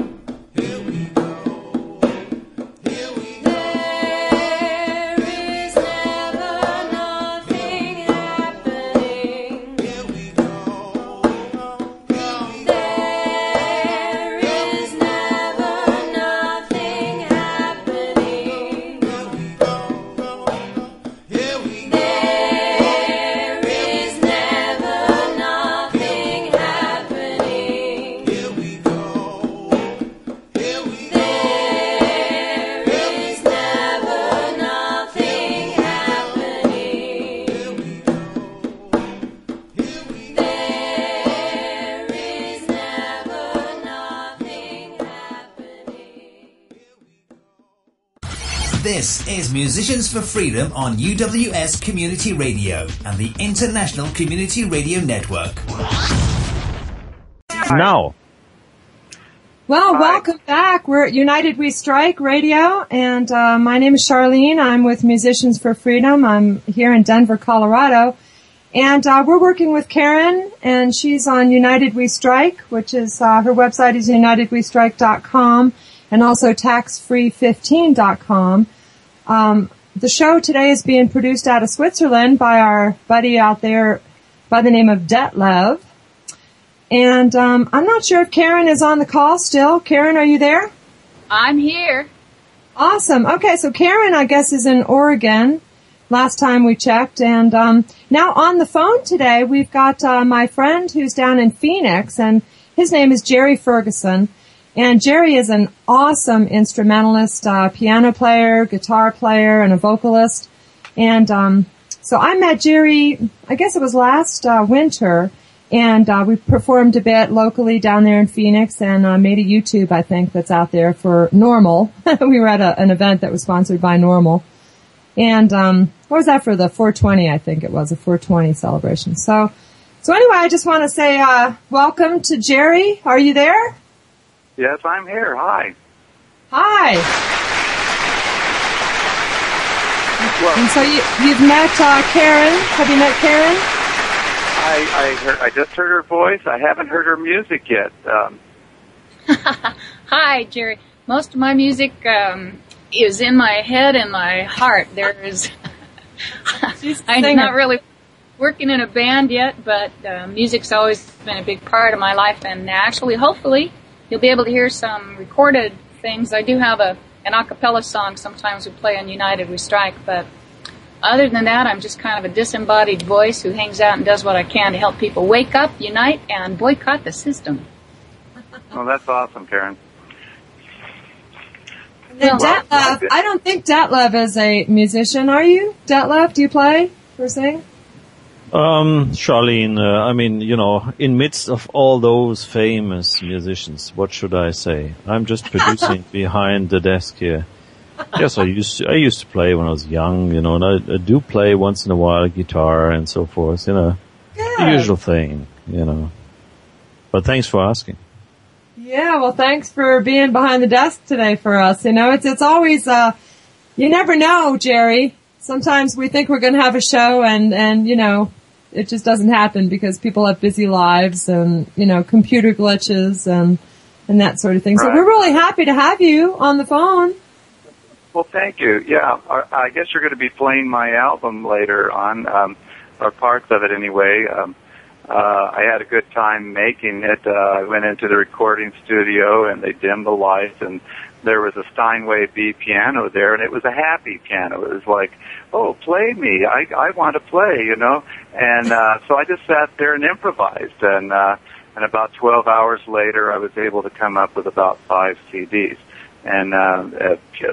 This is Musicians for Freedom on UWS Community Radio and the International Community Radio Network. Now. Well, welcome back. We're at United We Strike Radio, and my name is Sharlene. I'm with Musicians for Freedom. I'm here in Denver, Colorado. And we're working with Karen, and she's on United We Strike, which is her website is unitedwestrike.com, and also taxfree15.com. The show today is being produced out of Switzerland by our buddy out there by the name of Detlev. And I'm not sure if Karen is on the call still. Karen, are you there? I'm here. Awesome. Okay, so Karen, I guess, is in Oregon, last time we checked. And now on the phone today, we've got my friend who's down in Phoenix, and his name is Jerry Ferguson. And Jerry is an awesome instrumentalist, piano player, guitar player, and a vocalist. And so I met Jerry, I guess it was last winter, and we performed a bit locally down there in Phoenix and made a YouTube, I think, that's out there for Normal. We were at an event that was sponsored by Normal. And what was that for? The 420, I think it was, a 420 celebration. So anyway, I just want to say welcome to Jerry. Are you there? Yes, I'm here. Hi. Hi. Well, and so you've met Karen. Have you met Karen? I just heard her voice. I haven't heard her music yet. Hi, Jerry. Most of my music is in my head and my heart. There is. I'm not really working in a band yet, but music's always been a big part of my life. And actually, hopefully, you'll be able to hear some recorded things. I do have an a cappella song sometimes we play on United We Strike, but other than that, I'm just kind of a disembodied voice who hangs out and does what I can to help people wake up, unite, and boycott the system. Well, that's awesome, Karen. Well, Detlev, I don't think Detlev is a musician, are you? Detlev, do you play or sing? Sharlene, I mean, you know, in midst of all those famous musicians, what should I say? I'm just producing behind the desk here. Yes, I used to play when I was young, you know, and I do play once in a while guitar and so forth, you know. Good. The usual thing, you know. But thanks for asking. Yeah, well, thanks for being behind the desk today for us. You know, it's always, you never know, Jerry. Sometimes we think we're going to have a show and, you know, it just doesn't happen because people have busy lives and, you know, computer glitches and that sort of thing. Right. So we're really happy to have you on the phone. Well, thank you. Yeah, I guess you're going to be playing my album later on, or parts of it anyway. I had a good time making it. I went into the recording studio and they dimmed the lights and there was a Steinway B piano there, and it was a happy piano. It was like, oh, play me. I want to play, you know. And so I just sat there and improvised. And about 12 hours later, I was able to come up with about 5 CDs. and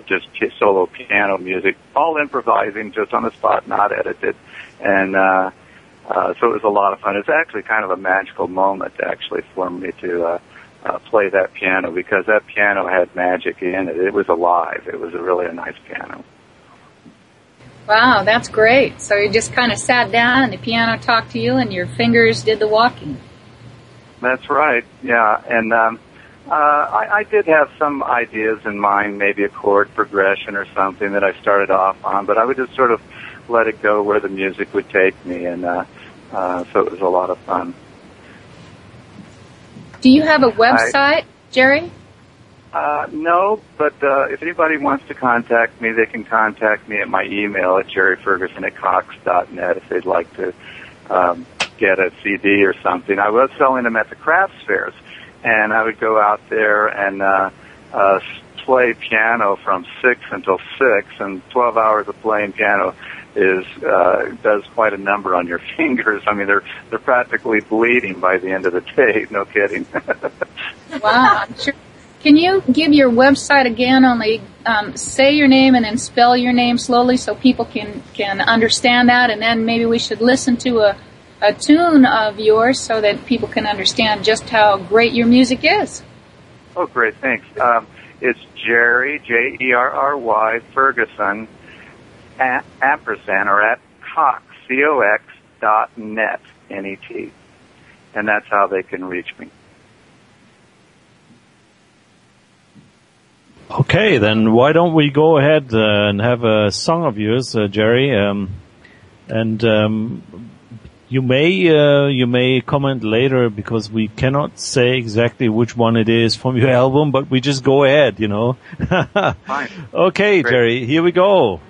just solo piano music, all improvising, just on the spot, not edited. And so it was a lot of fun. It's actually kind of a magical moment, actually, for me to play that piano, because that piano had magic in it. It was alive. It was really a nice piano. Wow, that's great. So you just kind of sat down and the piano talked to you and your fingers did the walking. That's right, yeah. And I did have some ideas in mind, maybe a chord progression or something that I started off on, but I would just sort of let it go where the music would take me, and so it was a lot of fun. Do you have a website, Jerry? No, but if anybody wants to contact me, they can contact me at my email at jerryferguson@cox.net if they'd like to get a CD or something. I was selling them at the crafts fairs, and I would go out there and play piano from 6 until 6, and 12 hours of playing piano does quite a number on your fingers. I mean, they're practically bleeding by the end of the day. No kidding. Wow, I'm sure. Can you give your website again? Only say your name and then spell your name slowly so people can understand that, and then maybe we should listen to a tune of yours so that people can understand just how great your music is. Oh, great, thanks. It's Jerry, Jerry, Ferguson, ampersand, or at Cox, COX.net, NET. And that's how they can reach me. Okay, then why don't we go ahead and have a song of yours, Jerry, and you may comment later, because we cannot say exactly which one it is from your album, but we just go ahead, you know. Fine. Okay, great. Jerry, here we go.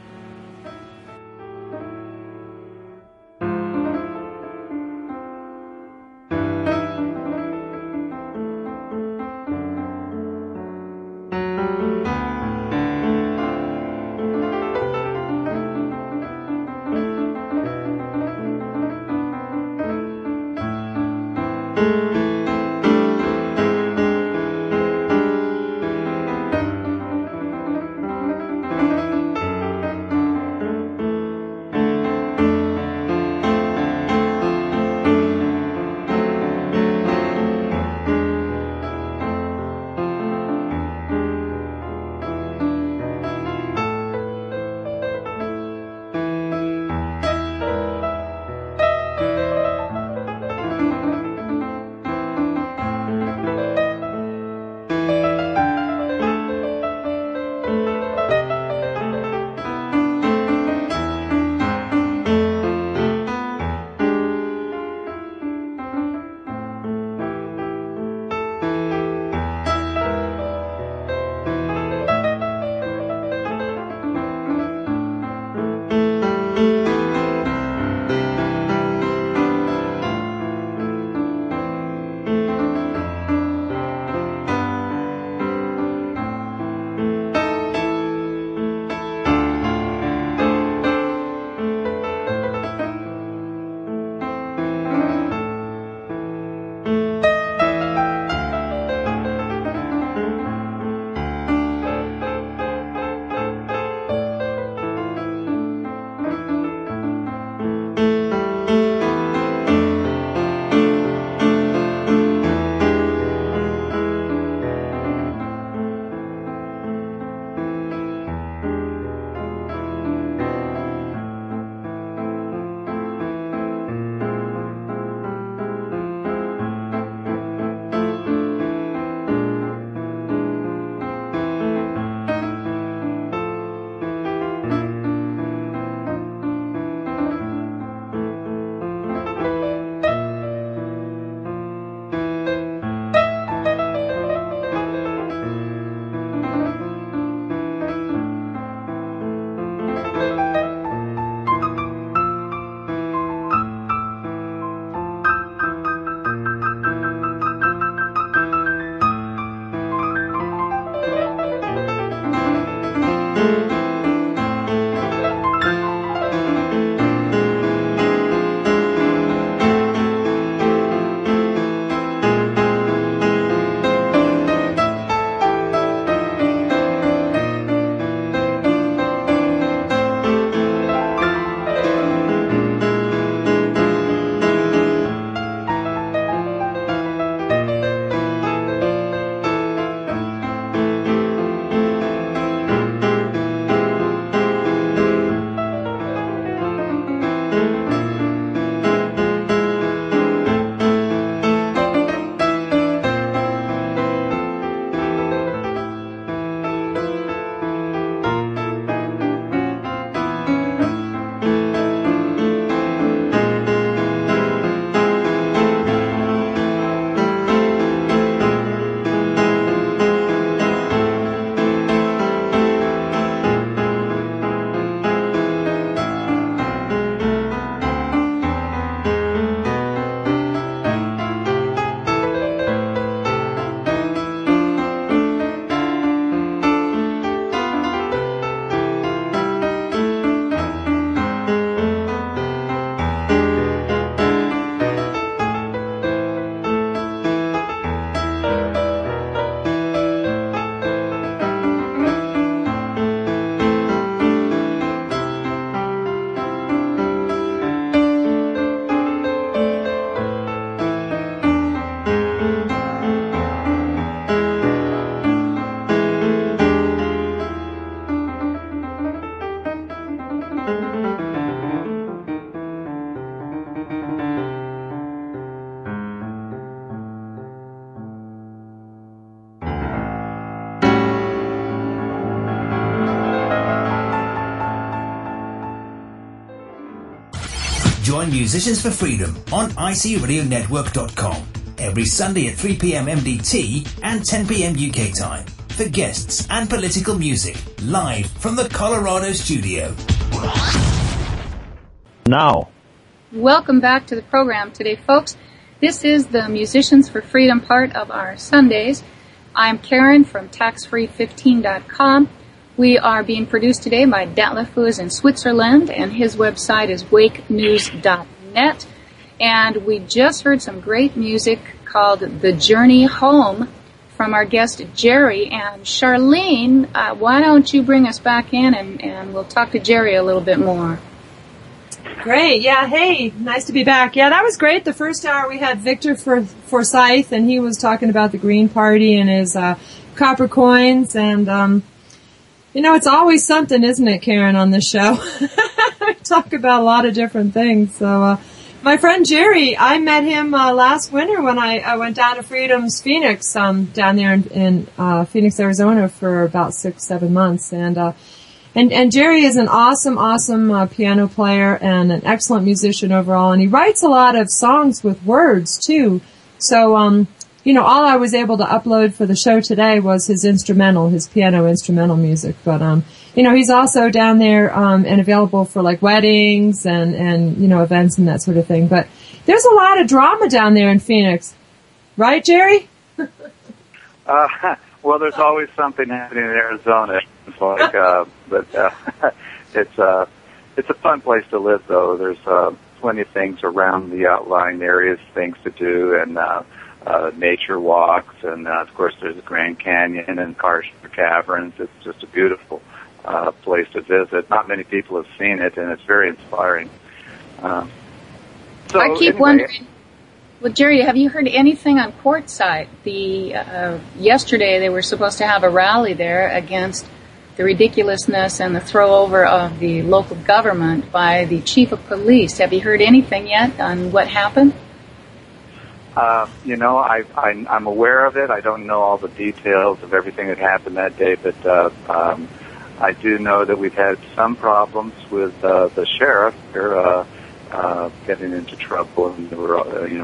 Join Musicians for Freedom on ICRadionetwork.com every Sunday at 3 p.m. MDT and 10 p.m. UK time for guests and political music live from the Colorado studio. Now. Welcome back to the program today, folks. This is the Musicians for Freedom part of our Sundays. I'm Karen from taxfree15.com. We are being produced today by Detlev, who is in Switzerland, and his website is wakenews.net. And we just heard some great music called The Journey Home from our guest Jerry. And Sharlene, why don't you bring us back in and we'll talk to Jerry a little bit more. Great. Yeah. Hey, nice to be back. Yeah, that was great. The first hour we had Victor Forsyth, and he was talking about the Green Party and his copper coins. And, it's always something, isn't it, Karen, on this show? We talk about a lot of different things. So my friend Jerry, I met him last winter when I went down to Freedom's Phoenix, down there in Phoenix, Arizona for about 6-7 months. And Jerry is an awesome piano player and an excellent musician overall. And he writes a lot of songs with words, too. So, all I was able to upload for the show today was his piano instrumental music. But, he's also down there and available for, like, weddings and events and that sort of thing. But there's a lot of drama down there in Phoenix. Right, Jerry? Well, there's always something happening in Arizona. It's like, it's a fun place to live, though. There's plenty of things around the outlying areas, things to do, and nature walks, and of course there's the Grand Canyon and Karst Caverns. It's just a beautiful place to visit. Not many people have seen it, and it's very inspiring. I keep wondering. Well, Jerry, have you heard anything on Quartzsite? Yesterday they were supposed to have a rally there against the ridiculousness and the throwover of the local government by the chief of police. Have you heard anything yet on what happened? I'm aware of it. I don't know all the details of everything that happened that day, but I do know that we've had some problems with the sheriff. They're getting into trouble, and we're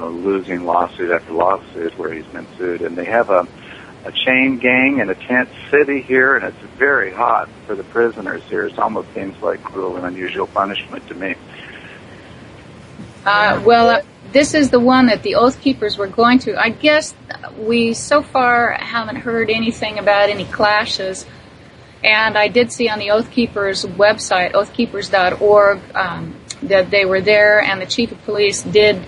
losing lawsuit after lawsuit where he's been sued. And they have a chain gang in a tent city here, and it's very hot for the prisoners here. It almost seems like cruel and unusual punishment to me. This is the one that the Oath Keepers were going to. I guess we so far haven't heard anything about any clashes. And I did see on the Oath Keepers website, oathkeepers.org, that they were there, and the chief of police did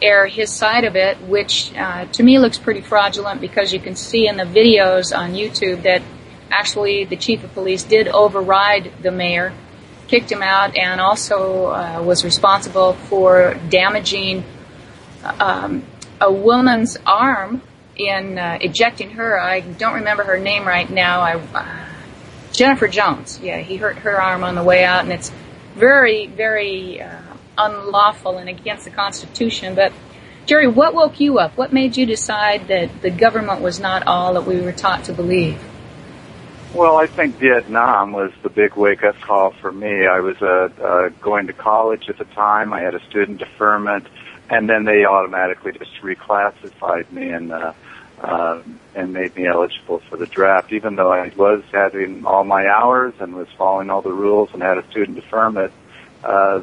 air his side of it, which to me looks pretty fraudulent, because you can see in the videos on YouTube that actually the chief of police did override the mayor, kicked him out, and also was responsible for damaging a woman's arm in ejecting her. I don't remember her name right now. Jennifer Jones. Yeah, he hurt her arm on the way out, and it's very, very unlawful and against the Constitution. But, Jerry, what woke you up? What made you decide that the government was not all that we were taught to believe? Well, I think Vietnam was the big wake-up call for me. I was going to college at the time. I had a student deferment, and then they automatically just reclassified me and made me eligible for the draft, even though I was having all my hours and was following all the rules and had a student deferment.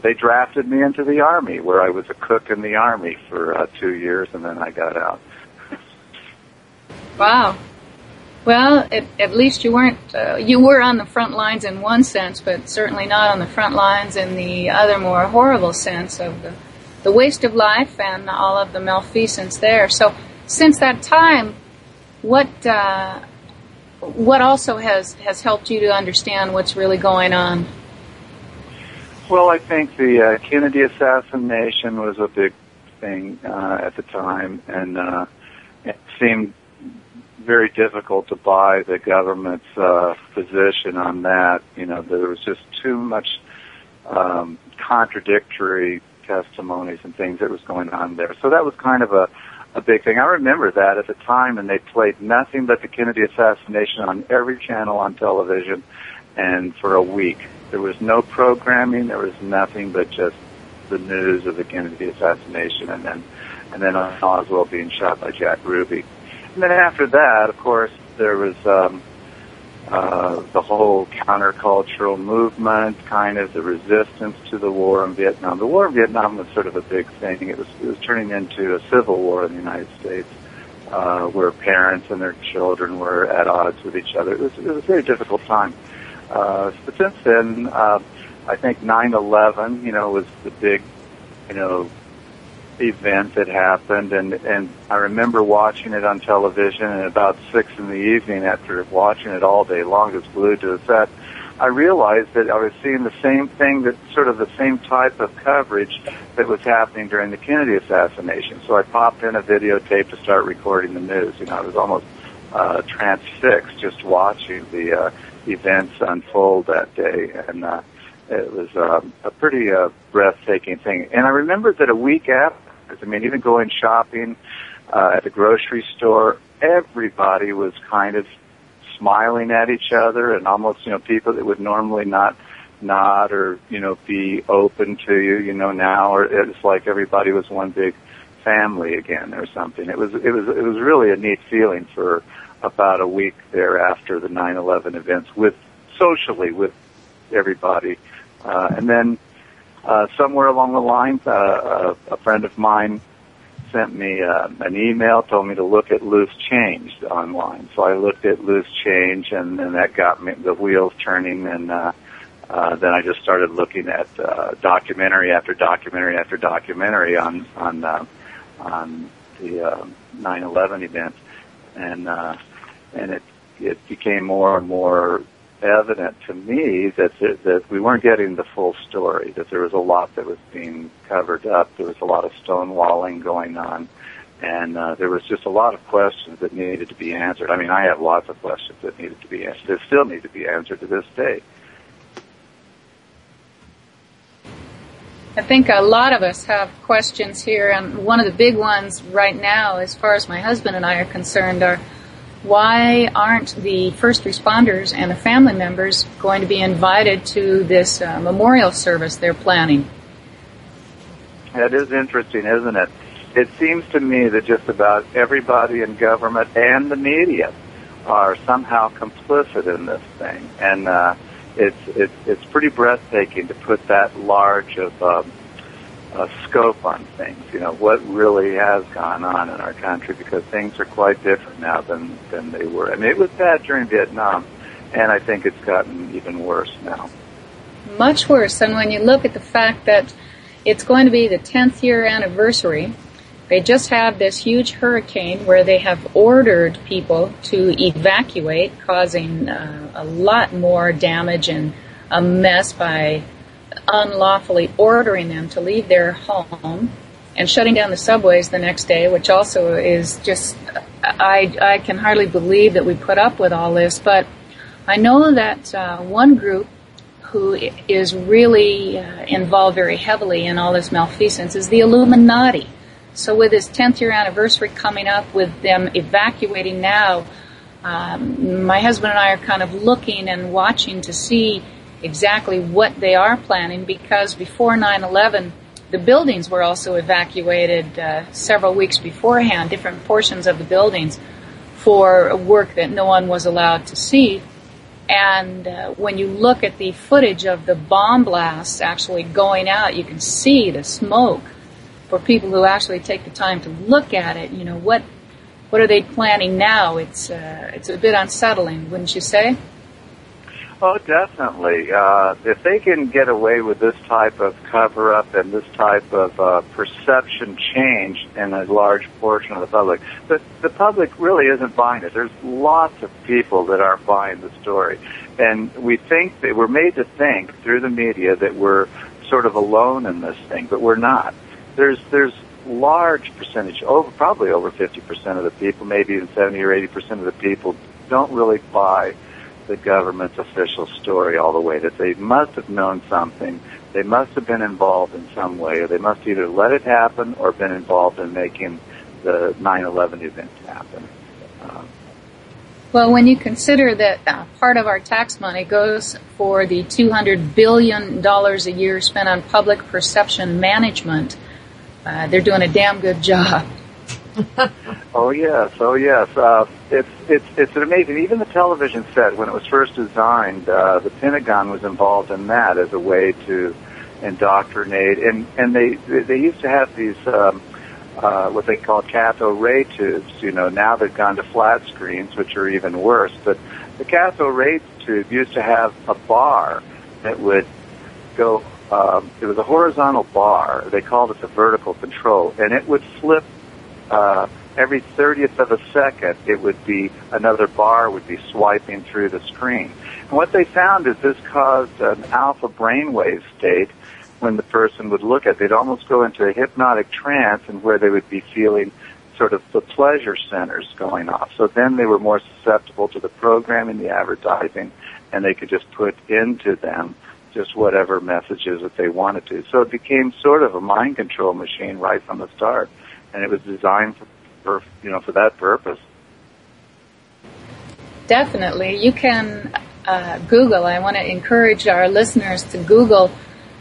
They drafted me into the Army, where I was a cook in the Army for 2 years, and then I got out. Wow. Well, at least you weren't, you were on the front lines in one sense, but certainly not on the front lines in the other more horrible sense of the waste of life and all of the malfeasance there. So since that time, what also has helped you to understand what's really going on? Well, I think the Kennedy assassination was a big thing at the time, and it seemed very difficult to buy the government's position on that. You know, there was just too much contradictory testimonies and things that was going on there. So that was kind of a big thing. I remember that at the time, and they played nothing but the Kennedy assassination on every channel on television, and for a week. There was no programming, there was nothing but just the news of the Kennedy assassination, and then Oswald being shot by Jack Ruby. And then after that, of course, there was the whole countercultural movement, kind of the resistance to the war in Vietnam. The war in Vietnam was sort of a big thing. It was turning into a civil war in the United States, where parents and their children were at odds with each other. It was a very difficult time. But since then, I think 9/11, was the big, event that happened, and I remember watching it on television, and about 6 in the evening, after watching it all day long, just glued to the set, I realized that I was seeing the same thing, that sort of the same type of coverage that was happening during the Kennedy assassination. So I popped in a videotape to start recording the news. I was almost transfixed just watching the events unfold that day, and it was a pretty breathtaking thing. And I remember that a week after, even going shopping at the grocery store, everybody was kind of smiling at each other, and almost, people that would normally not nod or, be open to you, now, or it's like everybody was one big family again or something. It was really a neat feeling for about a week there after the 9/11 events, socially with everybody. And then somewhere along the lines, a friend of mine sent me an email, told me to look at Loose Change online. So I looked at Loose Change, and that got me the wheels turning, and then I just started looking at documentary after documentary after documentary on the 9/11 event, and it became more and more evident to me that we weren't getting the full story, that there was a lot that was being covered up. There was a lot of stonewalling going on, and there was just a lot of questions that needed to be answered. I have lots of questions that needed to be answered, that still need to be answered to this day. I think a lot of us have questions here, and one of the big ones right now, as far as my husband and I are concerned, are why aren't the first responders and the family members going to be invited to this memorial service they're planning? That is interesting, isn't it? It seems to me that just about everybody in government and the media are somehow complicit in this thing, and it's pretty breathtaking to put that large of scope on things, what really has gone on in our country, because things are quite different now than they were. It was bad during Vietnam, and I think it's gotten even worse now. Much worse. And when you look at the fact that it's going to be the 10th year anniversary, they just had this huge hurricane where they have ordered people to evacuate, causing a lot more damage and a mess by unlawfully ordering them to leave their home and shutting down the subways the next day, which also is just, I can hardly believe that we put up with all this. But I know that one group who is really involved very heavily in all this malfeasance is the Illuminati. So with this 10th year anniversary coming up, with them evacuating now, my husband and I are kind of looking and watching to see exactly what they are planning, because before 9/11, the buildings were also evacuated several weeks beforehand, different portions of the buildings, for work that no one was allowed to see. And when you look at the footage of the bomb blasts actually going out, you can see the smoke. For people who actually take the time to look at it, what are they planning now? It's a bit unsettling, wouldn't you say? Oh, definitely. If they can get away with this type of cover-up and this type of perception change in a large portion of the public, but the public really isn't buying it. There's lots of people that aren't buying the story. And we're made to think through the media that we're sort of alone in this thing, but we're not. There's large percentage, probably over 50% of the people, maybe even 70 or 80% of the people don't really buy the government's official story all the way, that they must have known something, they must have been involved in some way, or they must either let it happen or been involved in making the 9/11 event happen. Well, when you consider that part of our tax money goes for the $200 billion a year spent on public perception management, they're doing a damn good job. Oh yes. It's amazing. Even the television set, when it was first designed, the Pentagon was involved in that as a way to indoctrinate, and they used to have these what they call cathode ray tubes. Now they've gone to flat screens, which are even worse. But the cathode ray tube used to have a bar that would go. It was a horizontal bar. They called it the vertical control, and it would flip. Every 30th of a second, it would be another bar would be swiping through the screen. And what they found is this caused an alpha brainwave state when the person would look at it. They'd almost go into a hypnotic trance, and where they would be feeling sort of the pleasure centers going off. So then they were more susceptible to the programming, the advertising, and they could just put into them just whatever messages that they wanted to. So it became sort of a mind control machine right from the start. And it was designed for that purpose. Definitely. You can Google. I want to encourage our listeners to Google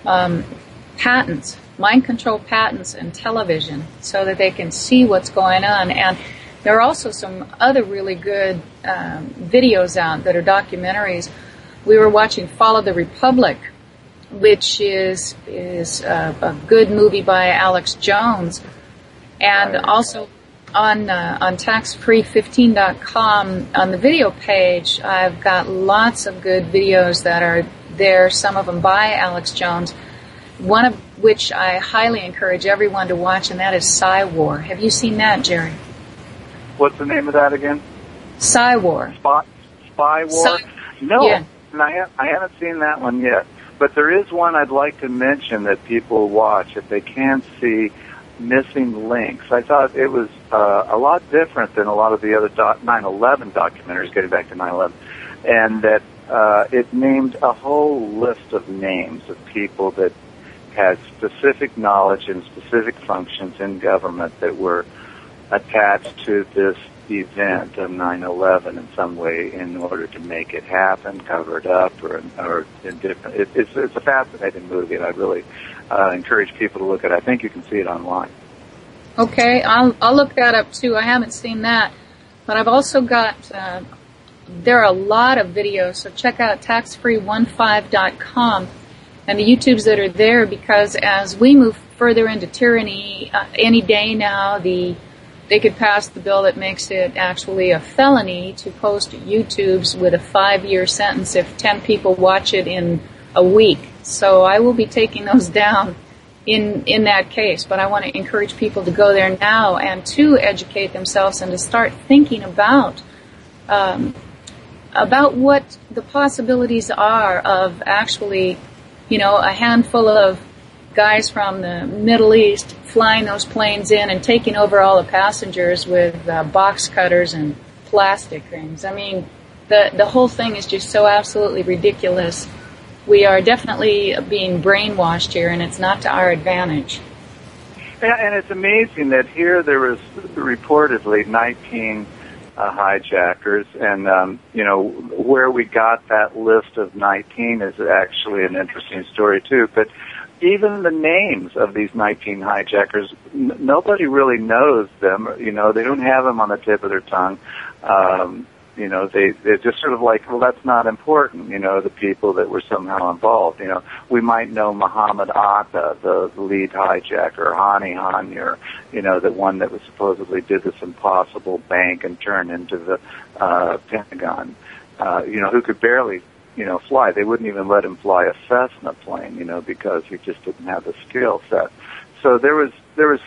patents, mind control patents in television, so that they can see what's going on. And there are also some other really good videos out that are documentaries. We were watching Follow the Republic, which is a good movie by Alex Jones. And also on taxfree15.com, on the video page, I've got lots of good videos that are there, some of them by Alex Jones, one of which I highly encourage everyone to watch, and that is Psy-War. Have you seen that, Jerry? What's the name of that again? Psy-War. Spy War? No, yeah. I haven't seen that one yet. But there is one I'd like to mention that people watch if they can't see Missing Links. I thought it was a lot different than a lot of the other 9/11 documentaries, getting back to 9/11, and that it named a whole list of names of people that had specific knowledge and specific functions in government that were attached to this event of 9/11 in some way in order to make it happen, cover it up, or in different. It's a fascinating movie, and I really encourage people to look at it. I think you can see it online. Okay, I'll look that up too. I haven't seen that, but I've also got. There are a lot of videos, so check out taxfree15.com and the YouTubes that are there, because as we move further into tyranny, any day now, they could pass the bill that makes it actually a felony to post YouTubes with a 5-year sentence if 10 people watch it in a week. So I will be taking those down in that case. But I want to encourage people to go there now and to educate themselves and to start thinking about what the possibilities are of actually, a handful of guys from the Middle East flying those planes in and taking over all the passengers with box cutters and plastic things. I mean, the whole thing is just so absolutely ridiculous. We are definitely being brainwashed here, and it's not to our advantage. Yeah, and it's amazing that here there was reportedly 19 hijackers, and where we got that list of 19 is actually an interesting story too. But even the names of these 19 hijackers, nobody really knows them. They don't have them on the tip of their tongue. They're just sort of like, well, that's not important. The people that were somehow involved. We might know Muhammad Atta, the lead hijacker, Hani Hani, the one that was supposedly did this impossible bank and turn into the Pentagon. Who could barely fly. They wouldn't even let him fly a Cessna plane, because he just didn't have the skill set. So there was, those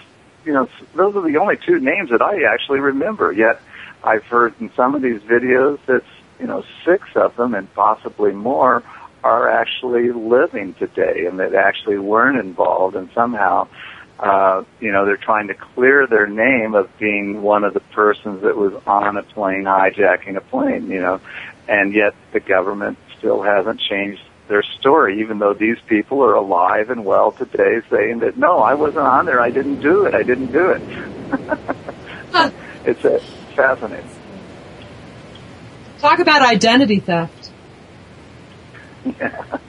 are the only two names that I actually remember. Yet I've heard in some of these videos that, 6 of them and possibly more are actually living today and that actually weren't involved, and somehow, they're trying to clear their name of being one of the persons that was on a plane hijacking a plane, and yet the government still hasn't changed their story, even though these people are alive and well today, saying that, no, I wasn't on there, I didn't do it. It's fascinating. Talk about identity theft. Yeah.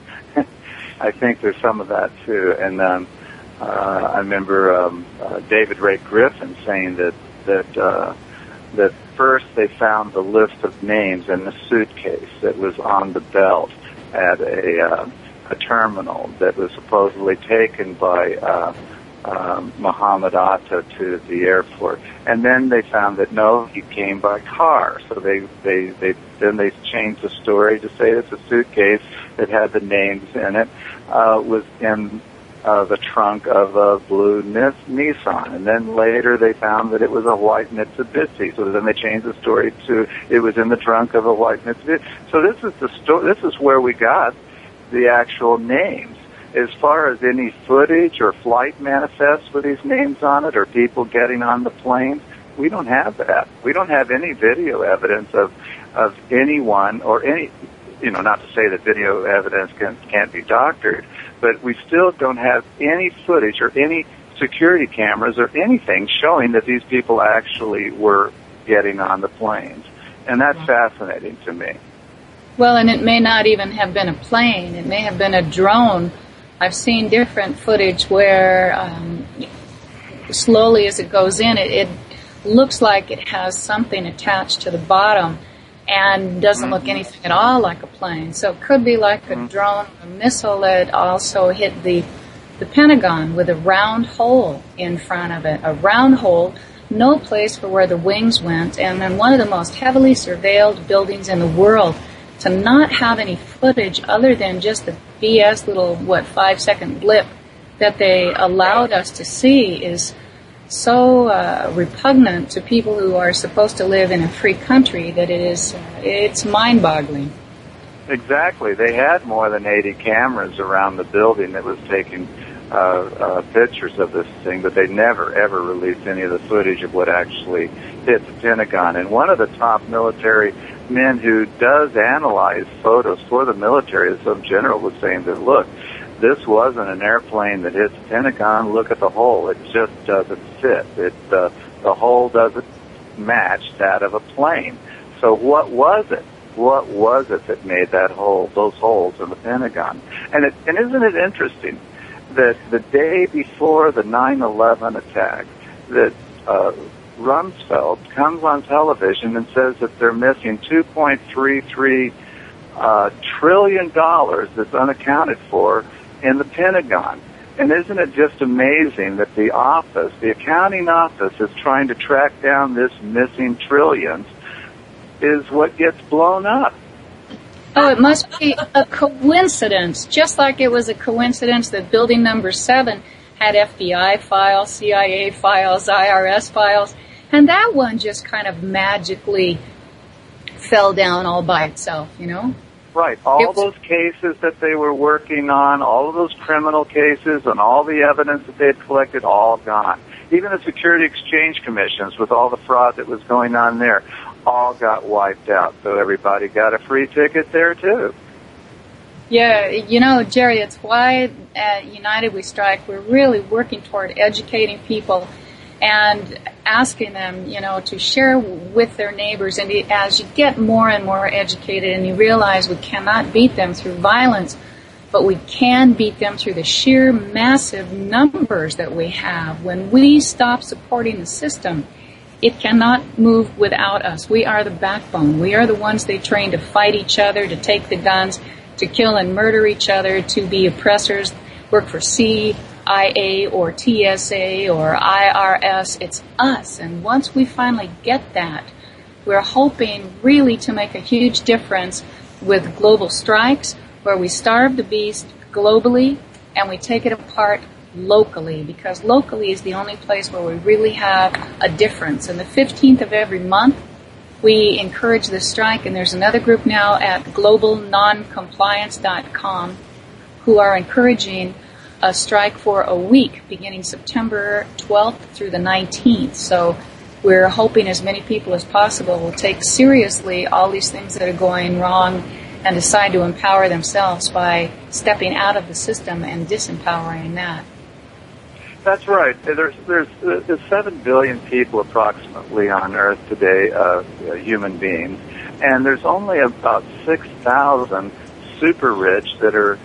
I think there's some of that too. And I remember David Ray Griffin saying that first they found the list of names in the suitcase that was on the belt at a terminal that was supposedly taken by Muhammad Atta to the airport, and then they found that no, he came by car. So they changed the story to say it's a suitcase that had the names in it was in the trunk of a blue Nissan, and then later they found that it was a white Mitsubishi. So then they changed the story to it was in the trunk of a white Mitsubishi. So this is the story. This is where we got the actual names. As far as any footage or flight manifests with these names on it, or people getting on the planes, we don't have that. We don't have any video evidence of anyone or any. Not to say that video evidence can't be doctored, but we still don't have any footage or any security cameras or anything showing that these people actually were getting on the planes. And that's fascinating to me. Well, and it may not even have been a plane. It may have been a drone. I've seen different footage where slowly as it goes in, it looks like it has something attached to the bottom and doesn't look anything at all like a plane. So it could be like a drone, a missile that also hit the Pentagon with a round hole in front of it. A round hole, no place for where the wings went, and then one of the most heavily surveilled buildings in the world. To not have any footage other than just the BS little, 5-second blip that they allowed us to see is so repugnant to people who are supposed to live in a free country that it's mind-boggling. Exactly. They had more than 80 cameras around the building that was taking pictures of this thing, but they never, ever released any of the footage of what actually hit the Pentagon. And one of the top military men who does analyze photos for the military, some general was saying that, look, this wasn't an airplane that hit the Pentagon. Look at the hole. It just doesn't fit. The hole doesn't match that of a plane. So what was it? What was it that made that hole, those holes in the Pentagon? And isn't it interesting that the day before the 9/11 attack, that Rumsfeld comes on television and says that they're missing $2.33 trillion that's unaccounted for in the Pentagon. And isn't it just amazing that the accounting office is trying to track down this missing trillions is what gets blown up. Oh, it must be a coincidence, just like it was a coincidence that building number 7 had FBI files, CIA files, IRS files, and that one just kind of magically fell down all by itself, Right. All those cases that they were working on, all of those criminal cases and all the evidence that they had collected, all gone. Even the Security Exchange Commissions with all the fraud that was going on there, all got wiped out. So everybody got a free ticket there, too. Yeah, Jerry, it's why at United We Strike, we're really working toward educating people and asking them, to share with their neighbors. And as you get more and more educated and you realize we cannot beat them through violence, but we can beat them through the sheer massive numbers that we have. When we stop supporting the system, it cannot move without us. We are the backbone. We are the ones they train to fight each other, to take the guns, to kill and murder each other, to be oppressors, work for CIA or TSA or IRS. It's us. And once we finally get that, we're hoping really to make a huge difference with global strikes, where we starve the beast globally and we take it apart locally, because locally is the only place where we really have a difference. And the 15th of every month, we encourage the strike, and there's another group now at globalnoncompliance.com who are encouraging a strike for a week beginning September 12th through the 19th. So we're hoping as many people as possible will take seriously all these things that are going wrong and decide to empower themselves by stepping out of the system and disempowering that. That's right. There's 7 billion people approximately on Earth today, human beings, And there's only about 6,000 super rich that are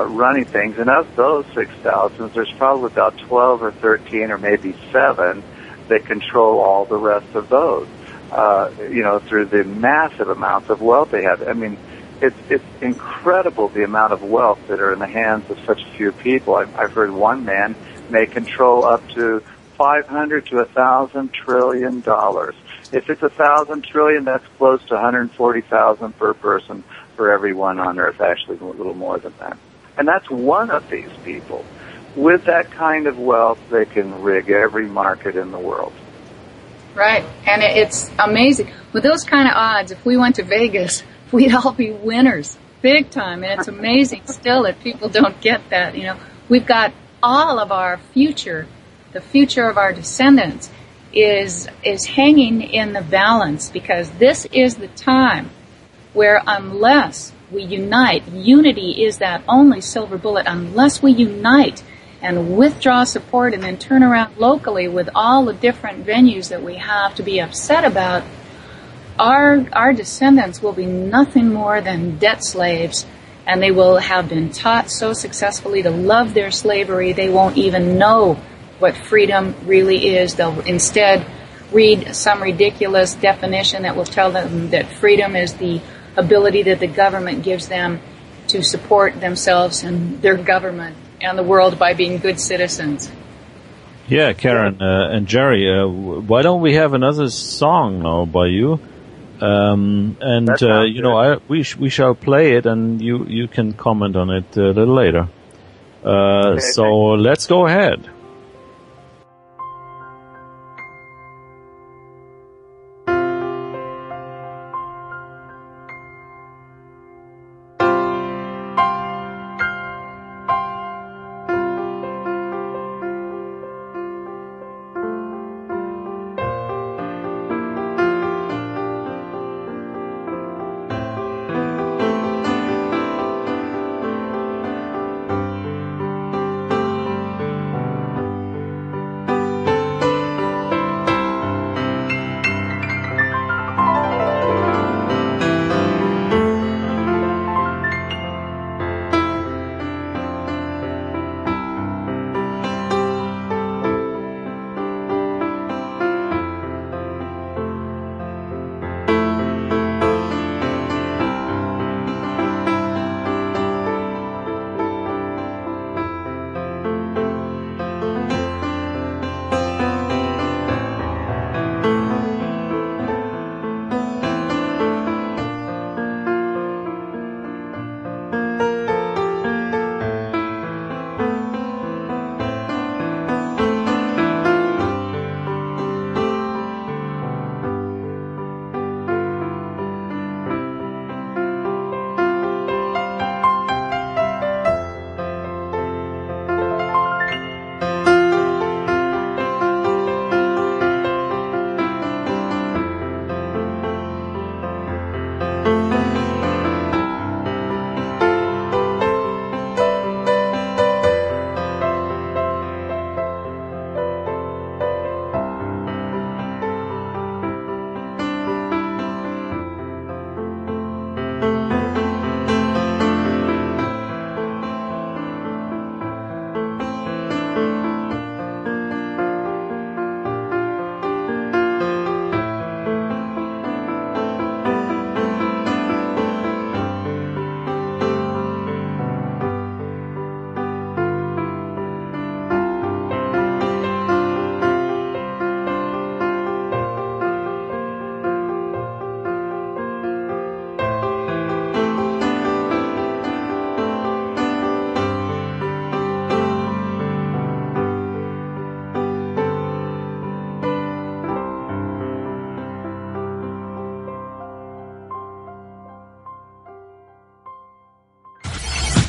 running things, and of those 6,000, there's probably about 12 or 13 or maybe 7 that control all the rest of those, through the massive amounts of wealth they have. I mean, it's incredible the amount of wealth that are in the hands of such few people. I've heard one man may control up to $500 to $1,000 trillion. If it's 1,000 trillion, that's close to 140,000 per person for everyone on Earth, actually a little more than that. And that's one of these people. With that kind of wealth, they can rig every market in the world. Right, and it's amazing. With those kind of odds, if we went to Vegas, we'd all be winners, big time. And it's amazing still that people don't get that. We've got all of our future, the future of our descendants is hanging in the balance, because this is the time where unless we unite, unity is that only silver bullet. Unless we unite and withdraw support and then turn around locally with all the different venues that we have to be upset about, our descendants will be nothing more than debt slaves, and they will have been taught so successfully to love their slavery they won't even know what freedom really is. They'll instead read some ridiculous definition that will tell them that freedom is the ability that the government gives them to support themselves and their government and the world by being good citizens. Yeah, Karen and Jerry, why don't we have another song now by you? We shall play it, and you can comment on it a little later. So let's go ahead.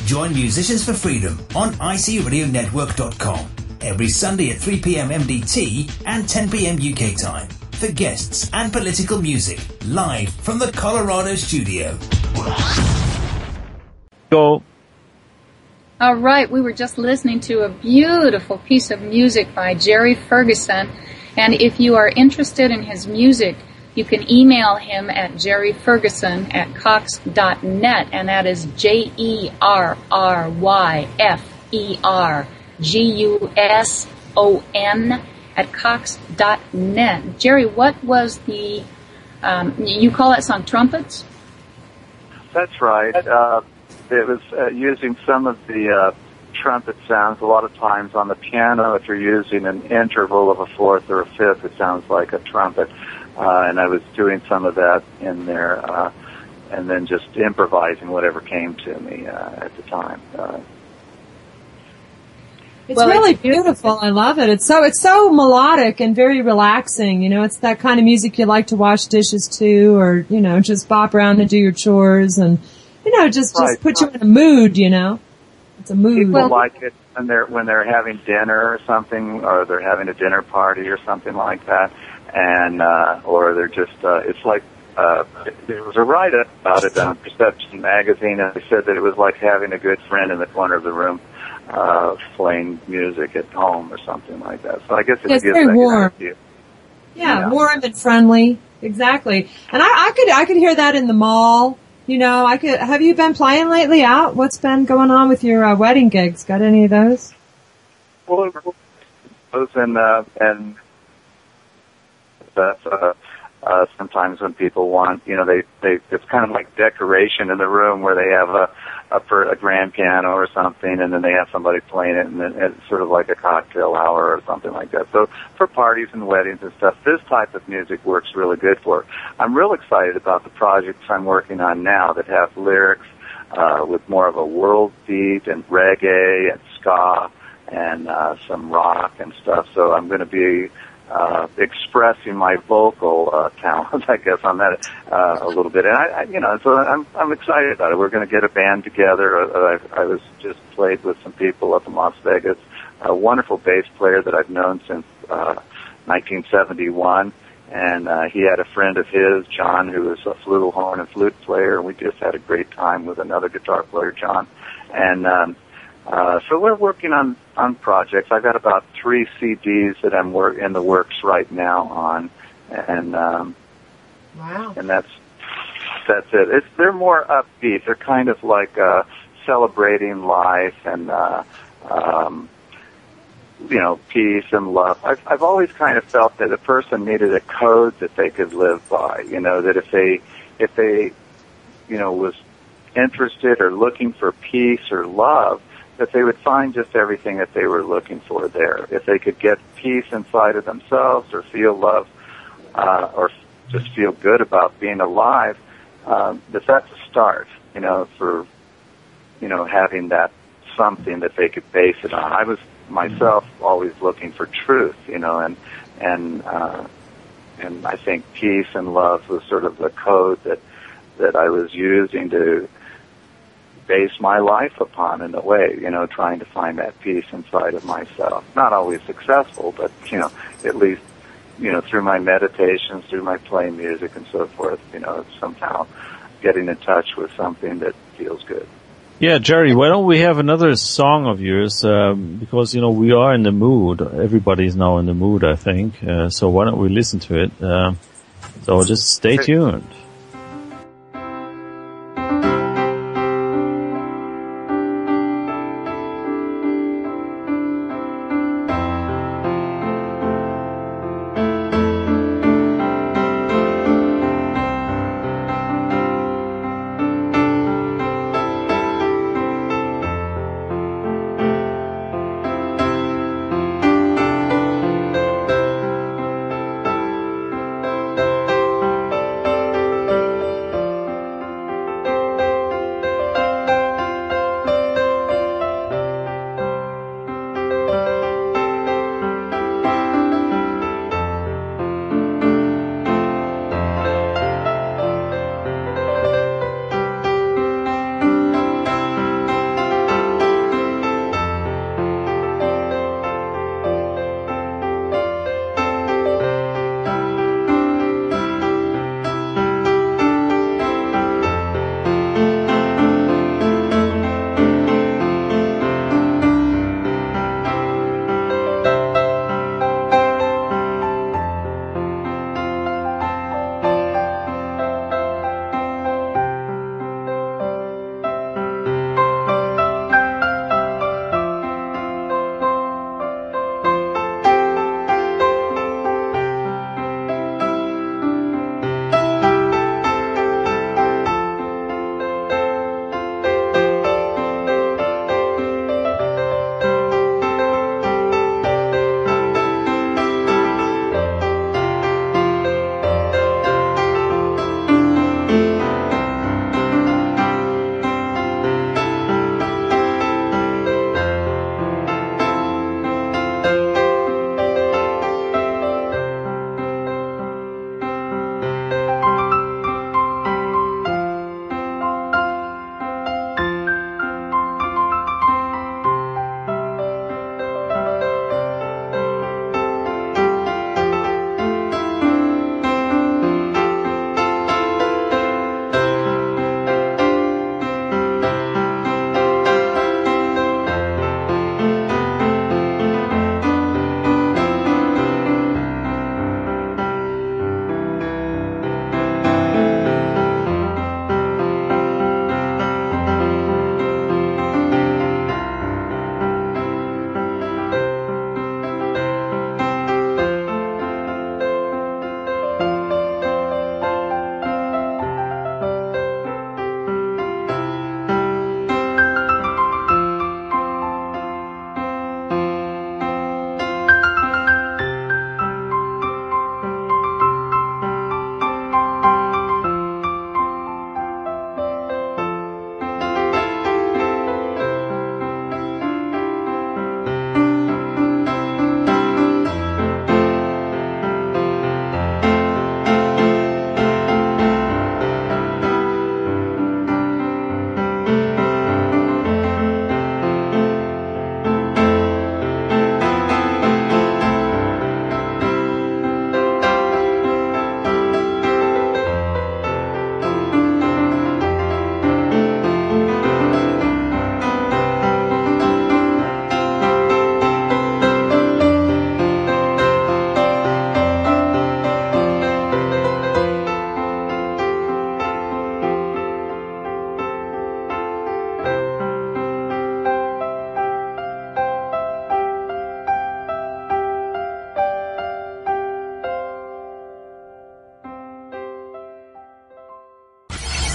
Join Musicians for Freedom on ICRN-Radio every Sunday at 3 p.m. MDT and 10 p.m. UK time for guests and political music live from the Colorado studio. Go. All right, we were just listening to a beautiful piece of music by Jerry Ferguson, and if you are interested in his music, you can email him at jerryferguson@cox.net, and that is JERRYFERGUSON @cox.net. Jerry, what was the, you call that song Trumpets? That's right. It was using some of the trumpet sounds. A lot of times on the piano, if you're using an interval of a fourth or a fifth, it sounds like a trumpet. And I was doing some of that in there, and then just improvising whatever came to me at the time. It's really beautiful. I love it. It's so melodic and very relaxing. You know, it's that kind of music you like to wash dishes to, or, you know, just bop around and do your chores, and, you know, just put you in a mood, you know. It's a mood. People like it when they're having dinner or something, or they're having a dinner party or something like that, and or they're just it's like there was a write-up about it on Perception magazine, and they said that it was like having a good friend in the corner of the room playing music at home or something like that. So I guess it gives very that warm. idea. Yeah, warm and friendly. Exactly. And I could hear that in the mall. You know, have you been playing lately out? What's been going on with your wedding gigs? Got any of those? Well, those and that's sometimes when people want, you know, they it's kind of like decoration in the room where they have a grand piano or something, and then they have somebody playing it, and then it's sort of like a cocktail hour or something like that. So for parties and weddings and stuff, this type of music works really good for it. I'm real excited about the projects I'm working on now that have lyrics with more of a world beat and reggae and ska and some rock and stuff. So I'm going to be expressing my vocal talent, I guess, on that a little bit, and I you know, so I'm excited about it. We're going to get a band together. I was just played with some people up in Las Vegas. A wonderful bass player that I've known since 1971, and he had a friend of his, John, who was a flugelhorn and flute player, and we just had a great time with another guitar player, John, and so we're working on projects. I've got about 3 CDs that I'm in the works right now on, and wow, and that's it. They're more upbeat. They're kind of like celebrating life and you know, peace and love. I've always kind of felt that a person needed a code that they could live by. You know, that if they you know, was interested or looking for peace or love, that they would find just everything that they were looking for there. If they could get peace inside of themselves or feel love or just feel good about being alive, that's a start, you know, for, you know, having that something that they could base it on. I was myself always looking for truth, you know, and I think peace and love was sort of the code that I was using to base my life upon, in a way, you know, trying to find that peace inside of myself. Not always successful, but, you know, at least, you know, through my meditations, through my playing music and so forth, you know, somehow getting in touch with something that feels good. Yeah, Jerry, why don't we have another song of yours, because, you know, we are in the mood. Everybody's now in the mood, I think. So why don't we listen to it? So just stay tuned.